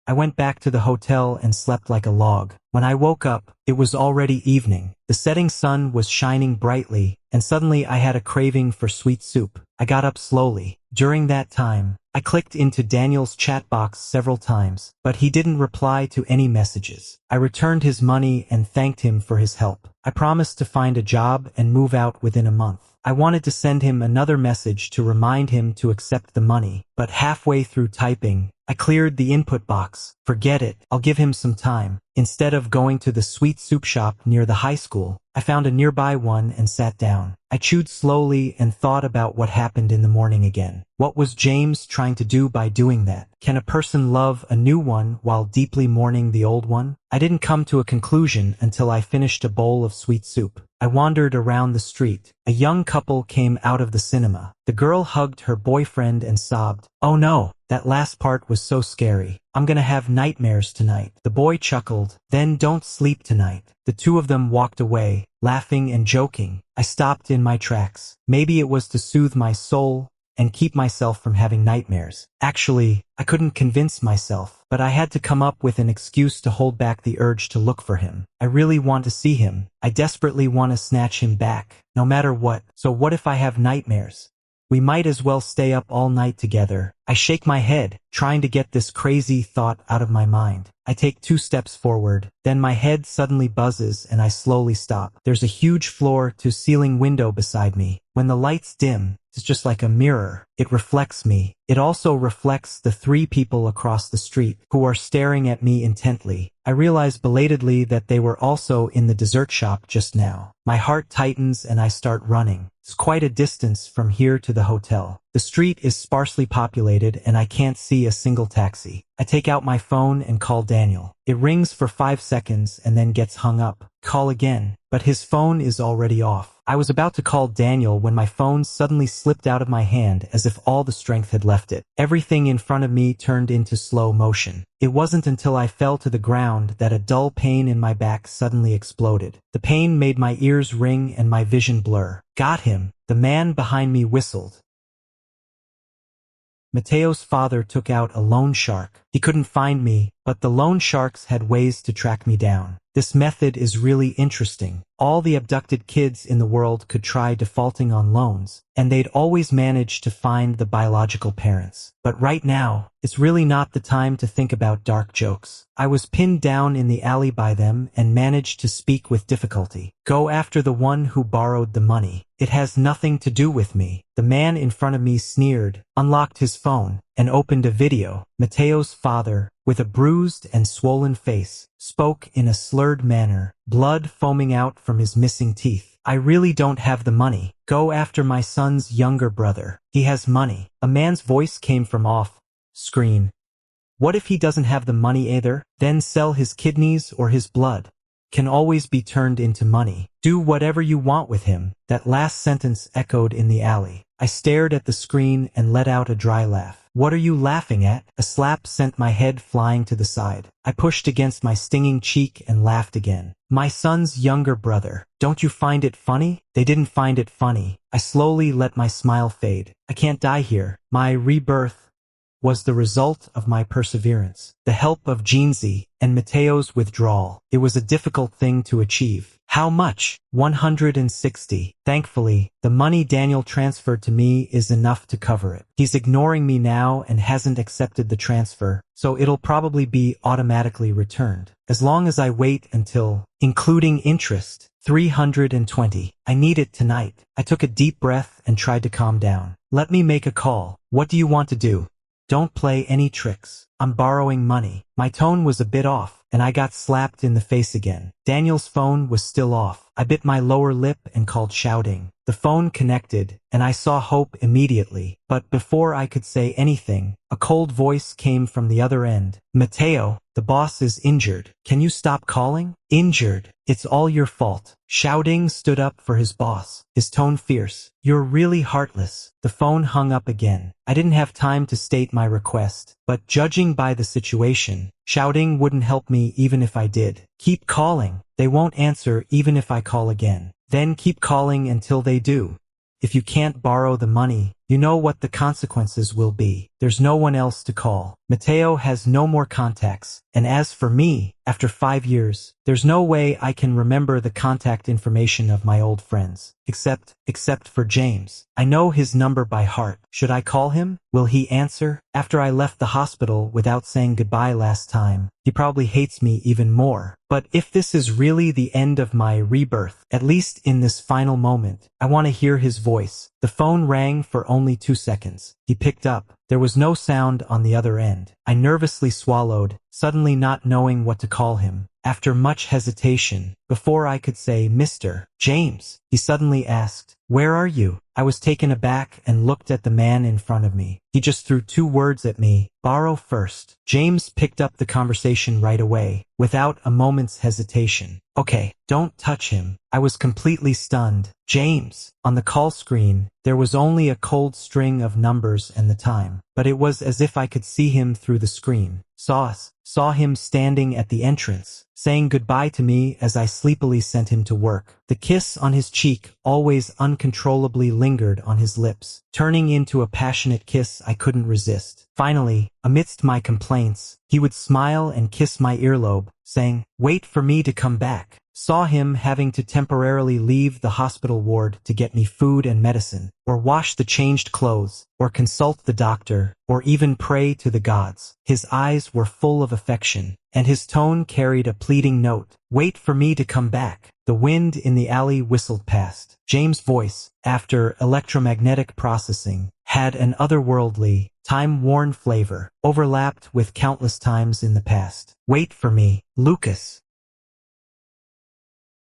I went back to the hotel and slept like a log. When I woke up, it was already evening. The setting sun was shining brightly, and suddenly I had a craving for sweet soup. I got up slowly. During that time, I clicked into Daniel's chat box several times, but he didn't reply to any messages. I returned his money and thanked him for his help. I promised to find a job and move out within a month. I wanted to send him another message to remind him to accept the money, but halfway through typing, I cleared the input box. Forget it, I'll give him some time. Instead of going to the sweet soup shop near the high school, I found a nearby one and sat down. I chewed slowly and thought about what happened in the morning again. What was James trying to do by doing that? Can a person love a new one while deeply mourning the old one? I didn't come to a conclusion until I finished a bowl of sweet soup. I wandered around the street. A young couple came out of the cinema. The girl hugged her boyfriend and sobbed. "Oh no, that last part was so scary. I'm gonna have nightmares tonight." The boy chuckled. "Then don't sleep tonight." The two of them walked away, laughing and joking. I stopped in my tracks. Maybe it was to soothe my soul and keep myself from having nightmares. Actually, I couldn't convince myself, but I had to come up with an excuse to hold back the urge to look for him. I really want to see him. I desperately want to snatch him back, no matter what. So what if I have nightmares? We might as well stay up all night together. I shake my head, trying to get this crazy thought out of my mind. I take 2 steps forward, then my head suddenly buzzes and I slowly stop. There's a huge floor-to-ceiling window beside me. When the lights dim, it's just like a mirror. It reflects me. It also reflects the 3 people across the street who are staring at me intently. I realize belatedly that they were also in the dessert shop just now. My heart tightens and I start running. It's quite a distance from here to the hotel. The street is sparsely populated and I can't see a single taxi. I take out my phone and call Daniel. It rings for 5 seconds and then gets hung up. Call again, but his phone is already off. I was about to call Daniel when my phone suddenly slipped out of my hand as if all the strength had left it. Everything in front of me turned into slow motion. It wasn't until I fell to the ground that a dull pain in my back suddenly exploded. The pain made my ears ring and my vision blur. Got him. The man behind me whistled. Mateo's father took out a loan shark. He couldn't find me, but the loan sharks had ways to track me down. This method is really interesting. All the abducted kids in the world could try defaulting on loans, and they'd always manage to find the biological parents. But right now, it's really not the time to think about dark jokes. I was pinned down in the alley by them and managed to speak with difficulty. Go after the one who borrowed the money. It has nothing to do with me. The man in front of me sneered, unlocked his phone, and opened a video. Mateo's father, with a bruised and swollen face, spoke in a slurred manner, blood foaming out from his missing teeth. I really don't have the money. Go after my son's younger brother. He has money. A man's voice came from off screen. What if he doesn't have the money either? Then sell his kidneys or his blood. Can always be turned into money. Do whatever you want with him. That last sentence echoed in the alley. I stared at the screen and let out a dry laugh. What are you laughing at? A slap sent my head flying to the side. I pushed against my stinging cheek and laughed again. My son's younger brother. Don't you find it funny? They didn't find it funny. I slowly let my smile fade. I can't die here. My rebirth was the result of my perseverance, the help of Jeansy, and Mateo's withdrawal. It was a difficult thing to achieve. How much? 160. Thankfully, the money Daniel transferred to me is enough to cover it. He's ignoring me now and hasn't accepted the transfer, so it'll probably be automatically returned. As long as I wait until, including interest, 320. I need it tonight. I took a deep breath and tried to calm down. Let me make a call. What do you want to do? Don't play any tricks. I'm borrowing money. My tone was a bit off, and I got slapped in the face again. Daniel's phone was still off. I bit my lower lip and called shouting. The phone connected, and I saw hope immediately. But before I could say anything, a cold voice came from the other end. Mateo, The boss is injured. Can you stop calling? Injured. It's all your fault. Shouting stood up for his boss, his tone fierce. You're really heartless. The phone hung up again. I didn't have time to state my request, but judging by the situation, shouting wouldn't help me even if I did. Keep calling. They won't answer even if I call again. Then keep calling until they do. If you can't borrow the money, you know what the consequences will be. There's no one else to call. Mateo has no more contacts. And as for me, after 5 years, there's no way I can remember the contact information of my old friends. Except for James. I know his number by heart. Should I call him? Will he answer? After I left the hospital without saying goodbye last time, he probably hates me even more. But if this is really the end of my rebirth, at least in this final moment, I want to hear his voice. The phone rang for only 2 seconds. He picked up. There was no sound on the other end. I nervously swallowed, suddenly not knowing what to call him. After much hesitation, before I could say Mr. James, he suddenly asked, "Where are you?" I was taken aback and looked at the man in front of me. He just threw 2 words at me, borrow first. James picked up the conversation right away, without a moment's hesitation. Okay, don't touch him. I was completely stunned. James. On the call screen, there was only a cold string of numbers and the time, but it was as if I could see him through the screen. Saw him standing at the entrance, saying goodbye to me as I sleepily sent him to work. The kiss on his cheek always uncontrollably lingered on his lips, turning into a passionate kiss I couldn't resist. Finally, amidst my complaints, he would smile and kiss my earlobe, saying, "Wait for me to come back." Saw him having to temporarily leave the hospital ward to get me food and medicine, or wash the changed clothes, or consult the doctor, or even pray to the gods. His eyes were full of affection, and his tone carried a pleading note. Wait for me to come back. The wind in the alley whistled past. James' voice, after electromagnetic processing, had an otherworldly, time-worn flavor, overlapped with countless times in the past. Wait for me, Lucas.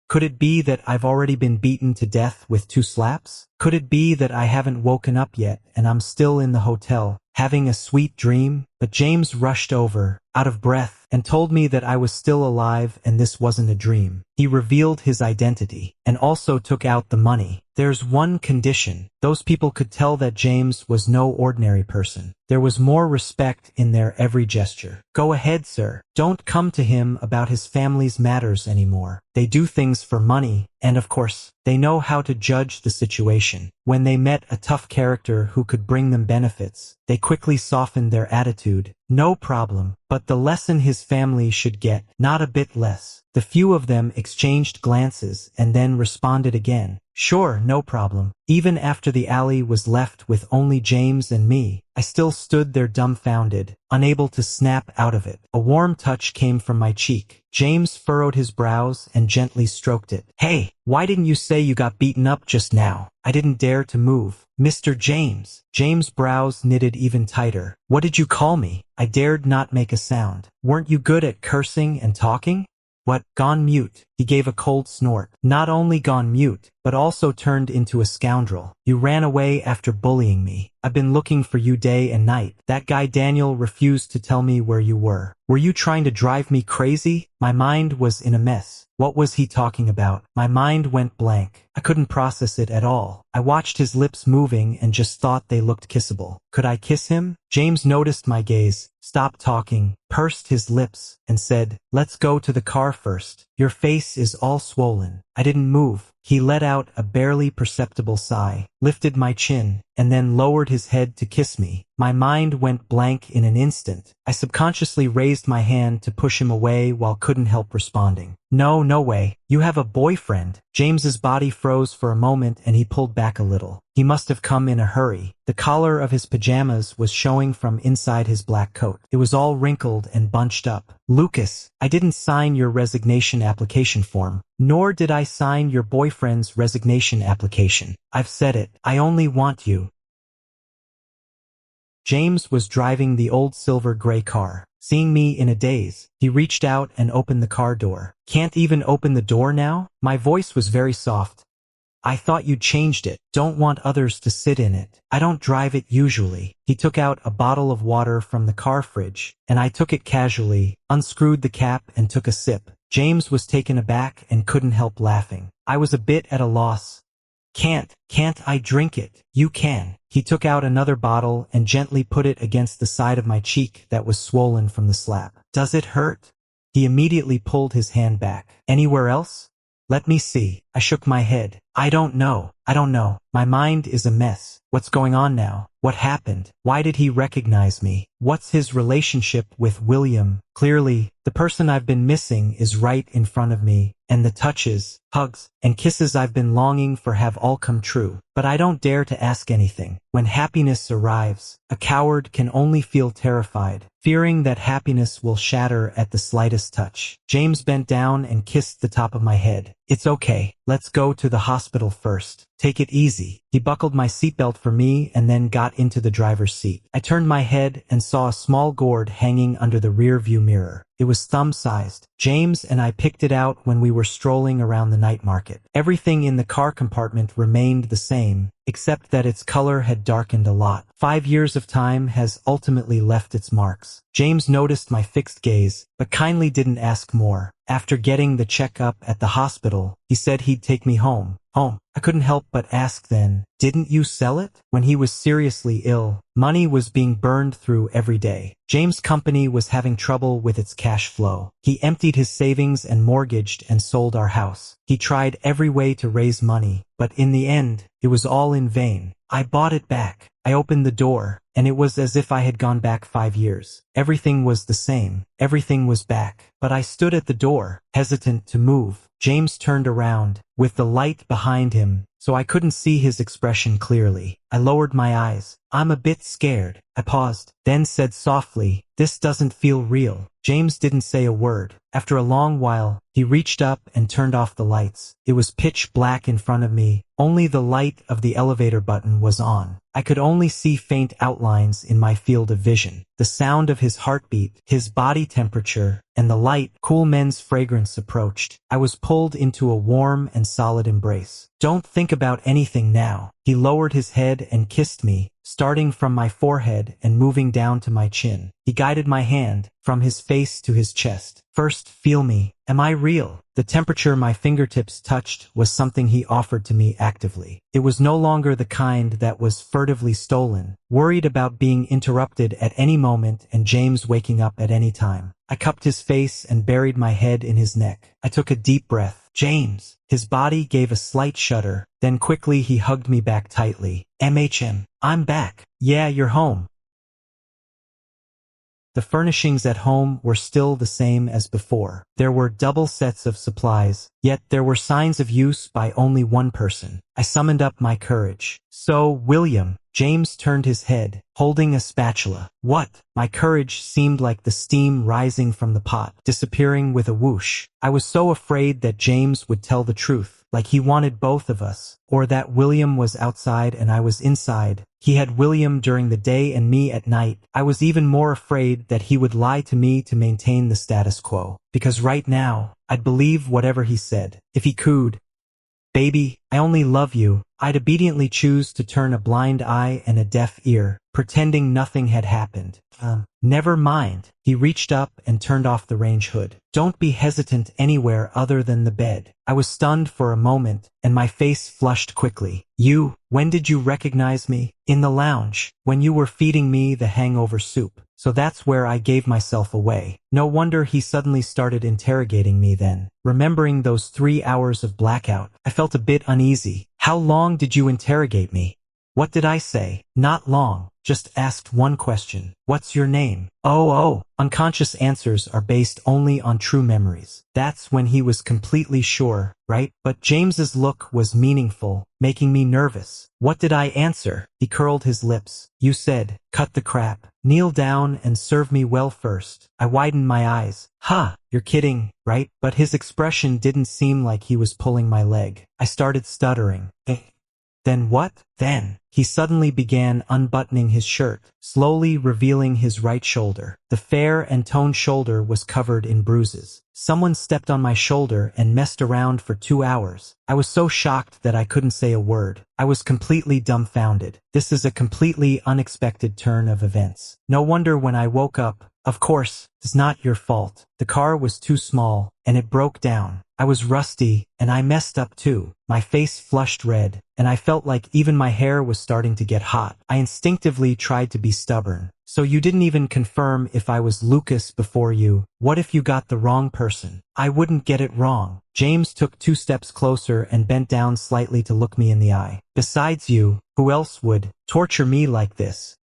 Could it be that I've already been beaten to death with 2 slaps? Could it be that I haven't woken up yet and I'm still in the hotel, having a sweet dream? But James rushed over, out of breath, and told me that I was still alive and this wasn't a dream. He revealed his identity, and also took out the money. There's one condition. Those people could tell that James was no ordinary person. There was more respect in their every gesture. Go ahead, sir. Don't come to him about his family's matters anymore. They do things for money, and of course, they know how to judge the situation. When they met a tough character who could bring them benefits, they quickly softened their attitude. No problem, but the lesson his family should get, not a bit less. The few of them exchanged glances and then responded again. Sure, no problem. Even after the alley was left with only James and me, I still stood there dumbfounded, unable to snap out of it. A warm touch came from my cheek. James furrowed his brows and gently stroked it. Hey, why didn't you say you got beaten up just now? I didn't dare to move. Mr. James. James' brows knitted even tighter. What did you call me? I dared not make a sound. Weren't you good at cursing and talking? What? Gone mute. He gave a cold snort. Not only gone mute, but also turned into a scoundrel. You ran away after bullying me. I've been looking for you day and night. That guy Daniel refused to tell me where you were. Were you trying to drive me crazy? My mind was in a mess. What was he talking about? My mind went blank. I couldn't process it at all. I watched his lips moving and just thought they looked kissable. Could I kiss him? James noticed my gaze, stopped talking, pursed his lips, and said, "Let's go to the car first. Your face is all swollen." I didn't move. He let out a barely perceptible sigh, lifted my chin, and then lowered his head to kiss me. My mind went blank in an instant. I subconsciously raised my hand to push him away while couldn't help responding. No way. You have a boyfriend. James's body froze for a moment and he pulled back a little. He must have come in a hurry. The collar of his pajamas was showing from inside his black coat. It was all wrinkled and bunched up. Lucas, I didn't sign your resignation application form. Nor did I sign your boyfriend's resignation application. I've said it. I only want you. James was driving the old silver gray car. Seeing me in a daze, he reached out and opened the car door. Can't even open the door now? My voice was very soft. I thought you changed it. Don't want others to sit in it. I don't drive it usually. He took out a bottle of water from the car fridge, and I took it casually, unscrewed the cap and took a sip. James was taken aback and couldn't help laughing. I was a bit at a loss. Can't I drink it? You can. He took out another bottle and gently put it against the side of my cheek that was swollen from the slap. Does it hurt? He immediately pulled his hand back. Anywhere else? Let me see. I shook my head. I don't know. My mind is a mess. What's going on now? What happened? Why did he recognize me? What's his relationship with William? Clearly, the person I've been missing is right in front of me, and the touches, hugs, and kisses I've been longing for have all come true. But I don't dare to ask anything. When happiness arrives, a coward can only feel terrified, fearing that happiness will shatter at the slightest touch. James bent down and kissed the top of my head. It's okay. Let's go to the hospital first. Take it easy. He buckled my seatbelt for me and then got into the driver's seat. I turned my head and saw a small gourd hanging under the rear view mirror. It was thumb-sized. James and I picked it out when we were strolling around the night market. Everything in the car compartment remained the same, except that its color had darkened a lot. 5 years of time has ultimately left its marks. James noticed my fixed gaze, but kindly didn't ask more. After getting the checkup at the hospital, he said he'd take me home. I couldn't help but ask then, didn't you sell it? When he was seriously ill, money was being burned through every day. James' company was having trouble with its cash flow. He emptied his savings and mortgaged and sold our house. He tried every way to raise money, but in the end, it was all in vain. I bought it back. I opened the door, and it was as if I had gone back 5 years. Everything was the same. Everything was back. But I stood at the door, hesitant to move. James turned around, with the light behind him, so I couldn't see his expression clearly. I lowered my eyes. I'm a bit scared. I paused, then said softly, this doesn't feel real. James didn't say a word. After a long while, he reached up and turned off the lights. It was pitch black in front of me. Only the light of the elevator button was on. I could only see faint outlines in my field of vision. The sound of his heartbeat, his body temperature, and the light, cool men's fragrance approached. I was pulled into a warm and solid embrace. Don't think about anything now. He lowered his head and kissed me, starting from my forehead and moving down to my chin. He guided my hand, from his face to his chest. First, feel me. Am I real? The temperature my fingertips touched was something he offered to me actively. It was no longer the kind that was furtively stolen, worried about being interrupted at any moment and James waking up at any time. I cupped his face and buried my head in his neck. I took a deep breath. James. His body gave a slight shudder, then quickly he hugged me back tightly. I'm back. Yeah, you're home. The furnishings at home were still the same as before. There were double sets of supplies, yet there were signs of use by only one person. I summoned up my courage. So, William. James turned his head, holding a spatula. What? My courage seemed like the steam rising from the pot, disappearing with a whoosh. I was so afraid that James would tell the truth, like he wanted both of us, or that William was outside and I was inside. He had William during the day and me at night. I was even more afraid that he would lie to me to maintain the status quo, because right now, I'd believe whatever he said. If he cooed, baby, I only love you, I'd obediently choose to turn a blind eye and a deaf ear, pretending nothing had happened. Never mind. He reached up and turned off the range hood. Don't be hesitant anywhere other than the bed. I was stunned for a moment, and my face flushed quickly. When did you recognize me? In the lounge, when you were feeding me the hangover soup. So that's where I gave myself away. No wonder he suddenly started interrogating me then. Remembering those 3 hours of blackout, I felt a bit uneasy. How long did you interrogate me? What did I say? Not long. Just asked one question. What's your name? Oh. Unconscious answers are based only on true memories. That's when he was completely sure, right? But James's look was meaningful, making me nervous. What did I answer? He curled his lips. You said, cut the crap. Kneel down and serve me well first. I widened my eyes. You're kidding, right? But his expression didn't seem like he was pulling my leg. I started stuttering. Then what? Then he suddenly began unbuttoning his shirt, slowly revealing his right shoulder. The fair and toned shoulder was covered in bruises. Someone stepped on my shoulder and messed around for 2 hours. I was so shocked that I couldn't say a word. I was completely dumbfounded. This is a completely unexpected turn of events. No wonder when I woke up. Of course, it's not your fault. The car was too small, and it broke down. I was rusty, and I messed up too. My face flushed red, and I felt like even my hair was starting to get hot. I instinctively tried to be stubborn. So you didn't even confirm if I was Lucas before you. What if you got the wrong person? I wouldn't get it wrong. James took 2 steps closer and bent down slightly to look me in the eye. Besides you, who else would torture me like this?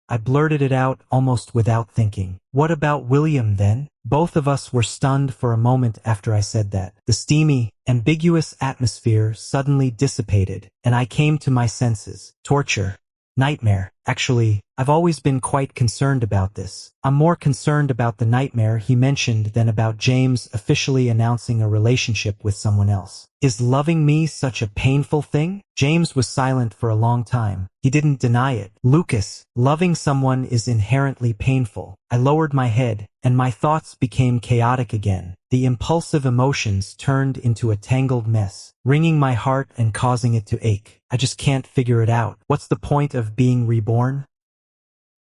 I blurted it out almost without thinking. What about William then? Both of us were stunned for a moment after I said that. The steamy, ambiguous atmosphere suddenly dissipated, and I came to my senses. Torture. Nightmare. Actually, I've always been quite concerned about this. I'm more concerned about the nightmare he mentioned than about James officially announcing a relationship with someone else. Is loving me such a painful thing? James was silent for a long time. He didn't deny it. Lucas, loving someone is inherently painful. I lowered my head, and my thoughts became chaotic again. The impulsive emotions turned into a tangled mess, wringing my heart and causing it to ache. I just can't figure it out. What's the point of being reborn?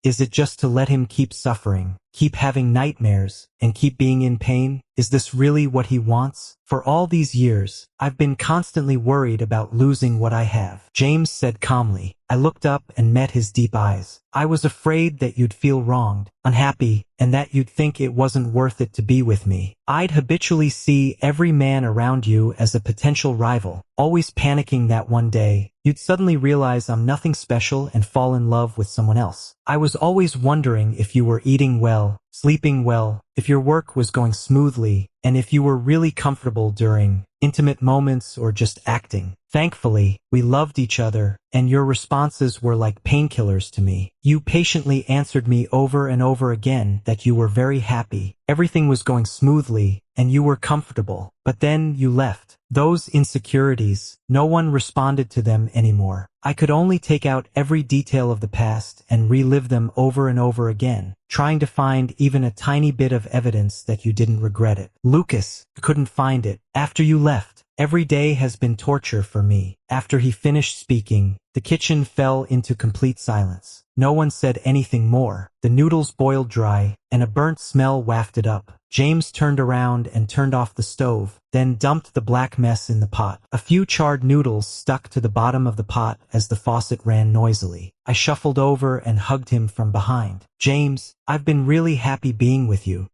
Is it just to let him keep suffering, keep having nightmares, and keep being in pain? Is this really what he wants? For all these years, I've been constantly worried about losing what I have. James said calmly. I looked up and met his deep eyes. I was afraid that you'd feel wronged, unhappy, and that you'd think it wasn't worth it to be with me. I'd habitually see every man around you as a potential rival, always panicking that one day you'd suddenly realize I'm nothing special and fall in love with someone else. I was always wondering if you were eating well, sleeping well, if your work was going smoothly, and if you were really comfortable during intimate moments or just acting. Thankfully, we loved each other, and your responses were like painkillers to me. You patiently answered me over and over again that you were very happy, everything was going smoothly, and you were comfortable. But then you left. Those insecurities, no one responded to them anymore. I could only take out every detail of the past and relive them over and over again, trying to find even a tiny bit of evidence that you didn't regret it. Lucas, I couldn't find it. After you left, every day has been torture for me. After he finished speaking, the kitchen fell into complete silence. No one said anything more. The noodles boiled dry, and a burnt smell wafted up. James turned around and turned off the stove, then dumped the black mess in the pot. A few charred noodles stuck to the bottom of the pot as the faucet ran noisily. I shuffled over and hugged him from behind. James, I've been really happy being with you.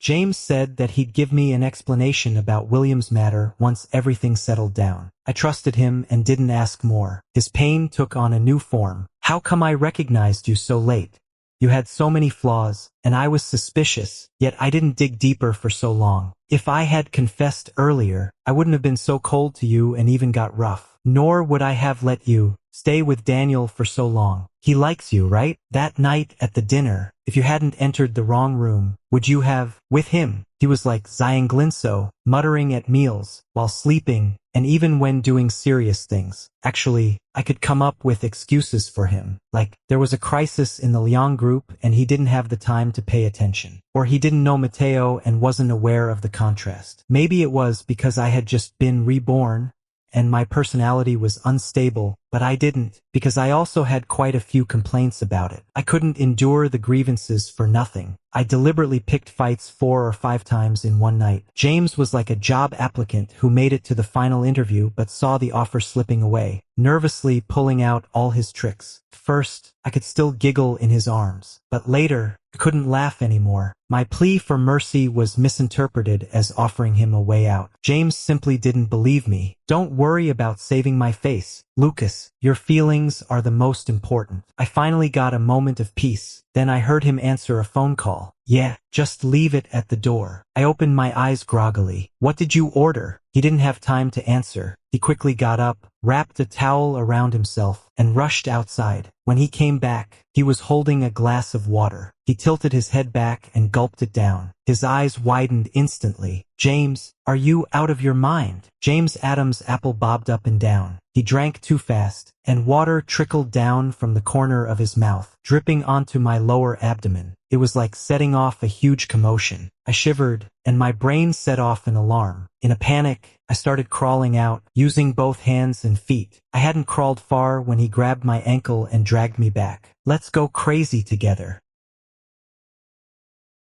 James said that he'd give me an explanation about William's matter once everything settled down. I trusted him and didn't ask more. His pain took on a new form. How come I recognized you so late? You had so many flaws, and I was suspicious, yet I didn't dig deeper for so long. If I had confessed earlier, I wouldn't have been so cold to you and even got rough. Nor would I have let you stay with Daniel for so long. He likes you, right? That night at the dinner, if you hadn't entered the wrong room, would you have, with him? He was like Zyanglinso, muttering at meals, while sleeping, and even when doing serious things. Actually, I could come up with excuses for him, like there was a crisis in the Liang group and he didn't have the time to pay attention. Or he didn't know Mateo and wasn't aware of the contrast. Maybe it was because I had just been reborn, and my personality was unstable, but I didn't, because I also had quite a few complaints about it. I couldn't endure the grievances for nothing. I deliberately picked fights 4 or 5 times in one night. James was like a job applicant who made it to the final interview but saw the offer slipping away, nervously pulling out all his tricks. First, I could still giggle in his arms, but later, I couldn't laugh anymore. My plea for mercy was misinterpreted as offering him a way out. James simply didn't believe me. Don't worry about saving my face, Lucas. Your feelings are the most important. I finally got a moment of peace. Then I heard him answer a phone call. Yeah, just leave it at the door. I opened my eyes groggily. What did you order? He He didn't have time to answer. He quickly got up, wrapped a towel around himself, and rushed outside. When he came back, he was holding a glass of water. He tilted his head back and gulped it down. His eyes widened instantly. "James, are you out of your mind?" James Adams' apple bobbed up and down. He drank too fast, and water trickled down from the corner of his mouth, dripping onto my lower abdomen. It was like setting off a huge commotion. I shivered, and my brain set off an alarm. In a panic, I started crawling out, using both hands and feet. I hadn't crawled far when he grabbed my ankle and dragged me back. "Let's go crazy together."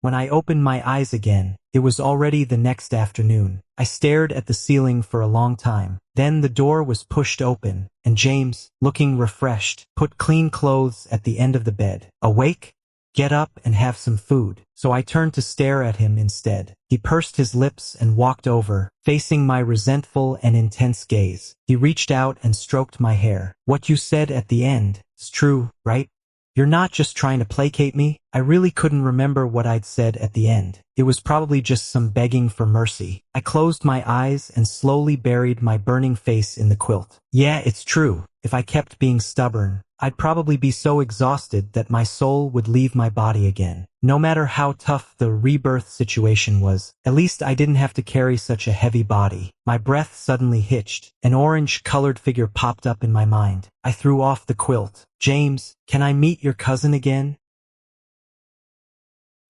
When I opened my eyes again, it was already the next afternoon. I stared at the ceiling for a long time. Then the door was pushed open, and James, looking refreshed, put clean clothes at the end of the bed. "Awake? Get up and have some food." So I turned to stare at him instead. He pursed his lips and walked over, facing my resentful and intense gaze. He reached out and stroked my hair. "What you said at the end is true, right? You're not just trying to placate me." I really couldn't remember what I'd said at the end. It was probably just some begging for mercy. I closed my eyes and slowly buried my burning face in the quilt. "Yeah, it's true. If I kept being stubborn, I'd probably be so exhausted that my soul would leave my body again. No matter how tough the rebirth situation was, at least I didn't have to carry such a heavy body." My breath suddenly hitched. An orange-colored figure popped up in my mind. I threw off the quilt. "James, can I meet your cousin again?"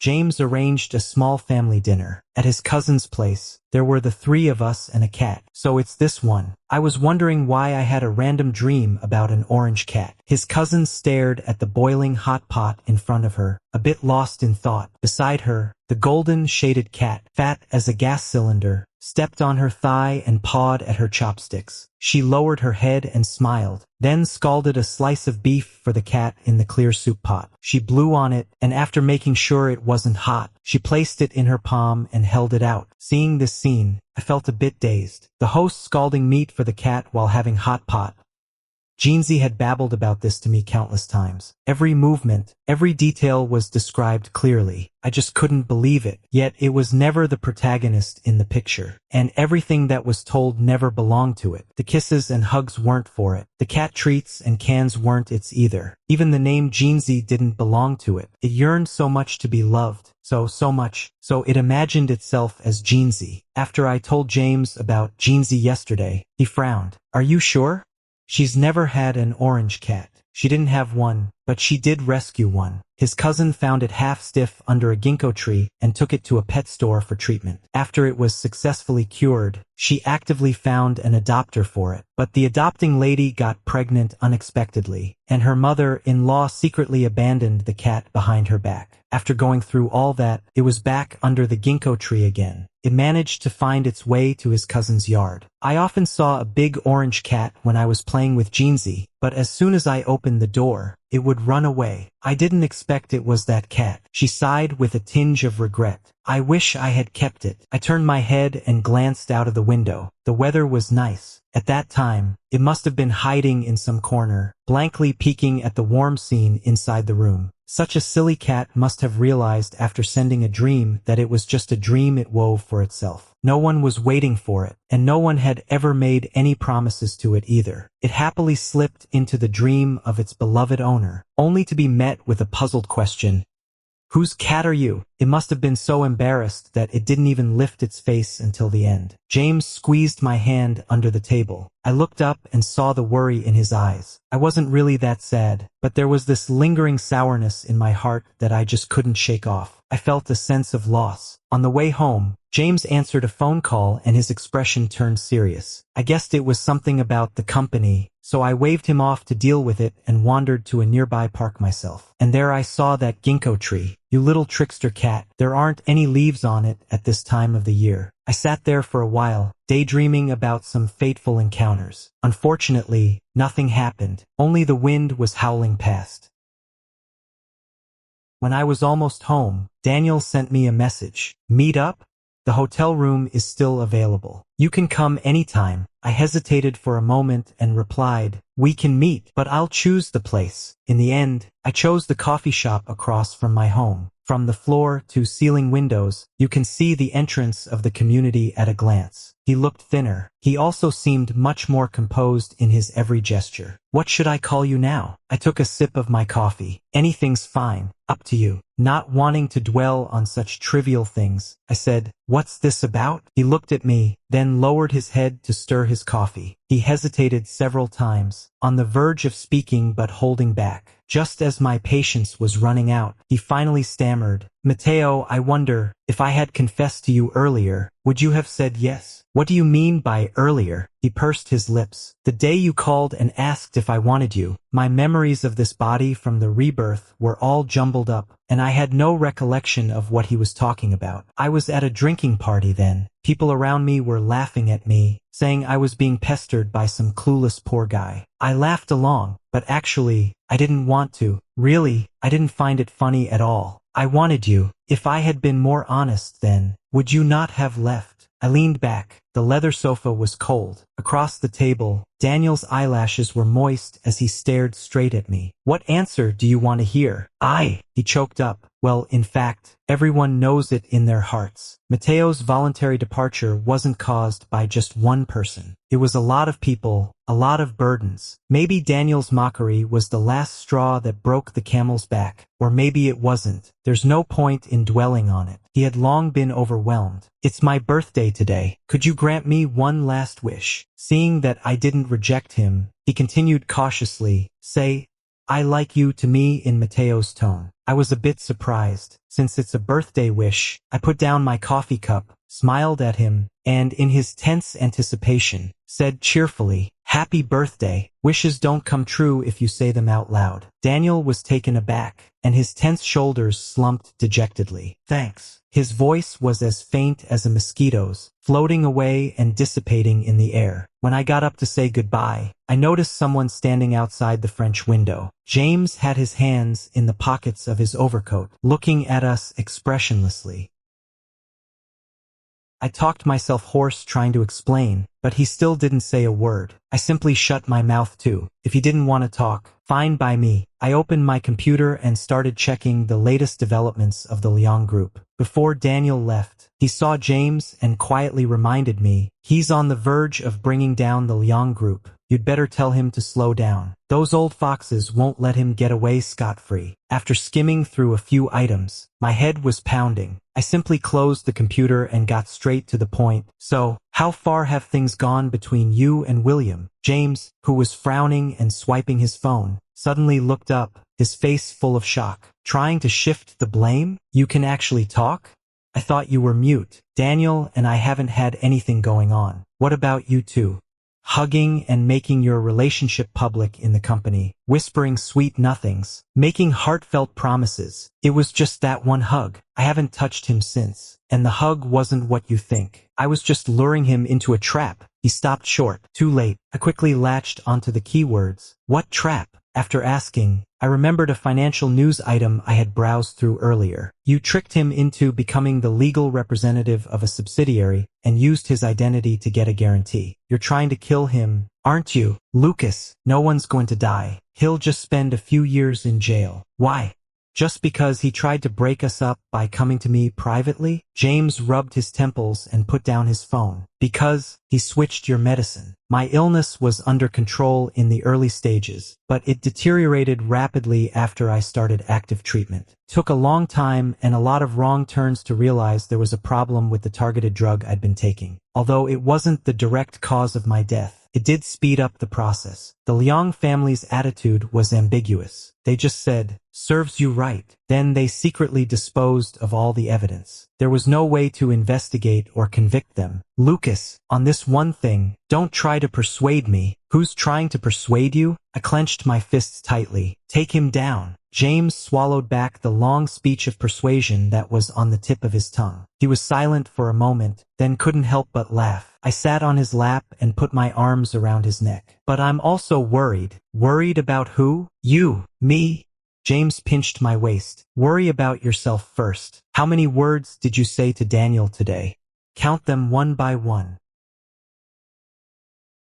James arranged a small family dinner. At his cousin's place, there were the three of us and a cat. "So it's this one." I was wondering why I had a random dream about an orange cat. His cousin stared at the boiling hot pot in front of her, a bit lost in thought. Beside her, the golden-shaded cat, fat as a gas cylinder, stepped on her thigh and pawed at her chopsticks. She lowered her head and smiled, then scalded a slice of beef for the cat in the clear soup pot. She blew on it, and after making sure it wasn't hot, she placed it in her palm and held it out. Seeing this scene, I felt a bit dazed. The host scalding meat for the cat while having hot pot. Jeansy had babbled about this to me countless times. Every movement, every detail was described clearly. I just couldn't believe it. Yet it was never the protagonist in the picture. And everything that was told never belonged to it. The kisses and hugs weren't for it. The cat treats and cans weren't its either. Even the name Jeansy didn't belong to it. It yearned so much to be loved. So much. So it imagined itself as Jeansy. After I told James about Jeansy yesterday, he frowned. "Are you sure? She's never had an orange cat. She didn't have one, but she did rescue one." His cousin found it half stiff under a ginkgo tree and took it to a pet store for treatment. After it was successfully cured, she actively found an adopter for it. But the adopting lady got pregnant unexpectedly, and her mother-in-law secretly abandoned the cat behind her back. After going through all that, it was back under the ginkgo tree again. It managed to find its way to his cousin's yard. I often saw a big orange cat when I was playing with Jeansy, but as soon as I opened the door, it would run away. I didn't expect it was that cat. She sighed with a tinge of regret. "I wish I had kept it." I turned my head and glanced out of the window. The weather was nice. At that time, it must have been hiding in some corner, blankly peeking at the warm scene inside the room. Such a silly cat must have realized after sending a dream that it was just a dream it wove for itself. No one was waiting for it, and no one had ever made any promises to it either. It happily slipped into the dream of its beloved owner, only to be met with a puzzled question. "Whose cat are you?" It must have been so embarrassed that it didn't even lift its face until the end. James squeezed my hand under the table. I looked up and saw the worry in his eyes. I wasn't really that sad, but there was this lingering sourness in my heart that I just couldn't shake off. I felt a sense of loss. On the way home, James answered a phone call and his expression turned serious. I guessed it was something about the company, so I waved him off to deal with it and wandered to a nearby park myself. And there I saw that ginkgo tree. "You little trickster cat, there aren't any leaves on it at this time of the year." I sat there for a while, daydreaming about some fateful encounters. Unfortunately, nothing happened. Only the wind was howling past. When I was almost home, Daniel sent me a message. "Meet up? The hotel room is still available. You can come anytime." I hesitated for a moment and replied, "We can meet, but I'll choose the place." In the end, I chose the coffee shop across from my home. From the floor to ceiling windows, you can see the entrance of the community at a glance. He looked thinner. He also seemed much more composed in his every gesture. What should I call you now? I took a sip of my coffee. Anything's fine. Up to you. Not wanting to dwell on such trivial things, I said, "What's this about?" He looked at me, then lowered his head to stir his coffee. He hesitated several times, on the verge of speaking but holding back. Just as my patience was running out, he finally stammered, "Matteo, I wonder, if I had confessed to you earlier, would you have said yes?" "What do you mean by earlier?" He pursed his lips. "The day you called and asked if I wanted you." My memories of this body from the rebirth were all jumbled up, and I had no recollection of what he was talking about. I was at a drinking party then. People around me were laughing at me, saying I was being pestered by some clueless poor guy. I laughed along, but actually, I didn't want to. Really, I didn't find it funny at all. I wanted you. If I had been more honest then, would you not have left? I leaned back. The leather sofa was cold. Across the table, Daniel's eyelashes were moist as he stared straight at me. "What answer do you want to hear?" He choked up. "Well, in fact, everyone knows it in their hearts. Matteo's voluntary departure wasn't caused by just one person. It was a lot of people, a lot of burdens. Maybe Daniel's mockery was the last straw that broke the camel's back, or maybe it wasn't. There's no point in dwelling on it. He had long been overwhelmed. "It's my birthday today. Could you grant me one last wish?" Seeing that I didn't reject him, he continued cautiously, "Say, 'I like you' to me in Matteo's tone." I was a bit surprised. Since it's a birthday wish, I put down my coffee cup, smiled at him, and in his tense anticipation, said cheerfully, "Happy birthday. Wishes don't come true if you say them out loud." Daniel was taken aback, and his tense shoulders slumped dejectedly. "Thanks." His voice was as faint as a mosquito's, floating away and dissipating in the air. When I got up to say goodbye, I noticed someone standing outside the French window. James had his hands in the pockets of his overcoat, looking at us expressionlessly. I talked myself hoarse trying to explain, but he still didn't say a word. I simply shut my mouth too. If he didn't want to talk, fine by me. I opened my computer and started checking the latest developments of the Lyon group. Before Daniel left, he saw James and quietly reminded me, "He's on the verge of bringing down the Lyon group. You'd better tell him to slow down. Those old foxes won't let him get away scot-free." After skimming through a few items, my head was pounding. I simply closed the computer and got straight to the point. "So, how far have things gone between you and William?" James, who was frowning and swiping his phone, suddenly looked up, his face full of shock. "Trying to shift the blame? You can actually talk? I thought you were mute." "Daniel and I haven't had anything going on. What about you two? Hugging and making your relationship public in the company, whispering sweet nothings, making heartfelt promises. It was just that one hug. I haven't touched him since. And the hug wasn't what you think. I was just luring him into a trap." He stopped short. Too late. I quickly latched onto the keywords. "What trap?" After asking, I remembered a financial news item I had browsed through earlier. "You tricked him into becoming the legal representative of a subsidiary and used his identity to get a guarantee. You're trying to kill him, aren't you?" "Lucas, no one's going to die. He'll just spend a few years in jail." "Why?" "Just because he tried to break us up by coming to me privately." James rubbed his temples and put down his phone. "Because he switched your medicine. My illness was under control in the early stages, but it deteriorated rapidly after I started active treatment. Took a long time and a lot of wrong turns to realize there was a problem with the targeted drug I'd been taking. Although it wasn't the direct cause of my death, it did speed up the process." The Liang family's attitude was ambiguous. They just said, "Serves you right." Then they secretly disposed of all the evidence. There was no way to investigate or convict them. "Lucas, on this one thing, don't try to persuade me." "Who's trying to persuade you?" I clenched my fists tightly. "Take him down." James swallowed back the long speech of persuasion that was on the tip of his tongue. He was silent for a moment, then couldn't help but laugh. I sat on his lap and put my arms around his neck. "But I'm also worried." "Worried about who?" "You." "Me?" James pinched my waist. "Worry about yourself first. How many words did you say to Daniel today?" "Count them one by one."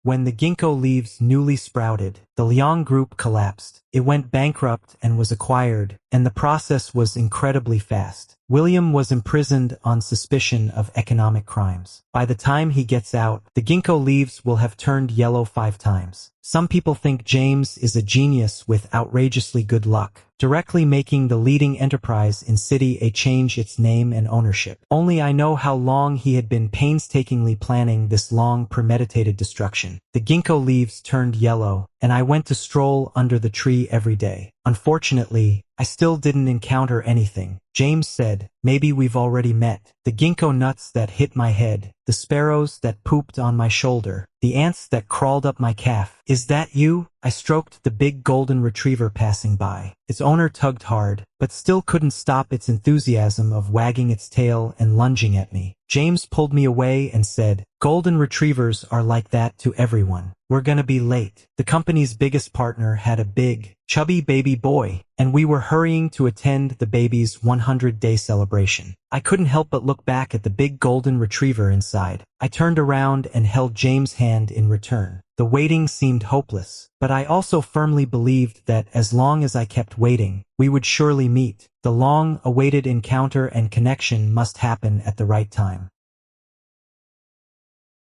When the ginkgo leaves newly sprouted, the Liang group collapsed. It went bankrupt and was acquired, and the process was incredibly fast. William was imprisoned on suspicion of economic crimes. By the time he gets out, the ginkgo leaves will have turned yellow 5 times. Some people think James is a genius with outrageously good luck, directly making the leading enterprise in City A change its name and ownership. Only I know how long he had been painstakingly planning this long premeditated destruction. The ginkgo leaves turned yellow, and I went to stroll under the tree every day. Unfortunately, I still didn't encounter anything. James said, maybe we've already met. The ginkgo nuts that hit my head, the sparrows that pooped on my shoulder, the ants that crawled up my calf. Is that you? I stroked the big golden retriever passing by. Its owner tugged hard, but still couldn't stop its enthusiasm of wagging its tail and lunging at me. James pulled me away and said, golden retrievers are like that to everyone. We're gonna be late. The company's biggest partner had a big, chubby baby boy, and we were hurrying to attend the baby's 100-day celebration. I couldn't help but look back at the big golden retriever inside. I turned around and held James' hand in return. The waiting seemed hopeless, but I also firmly believed that as long as I kept waiting, we would surely meet. The long-awaited encounter and connection must happen at the right time.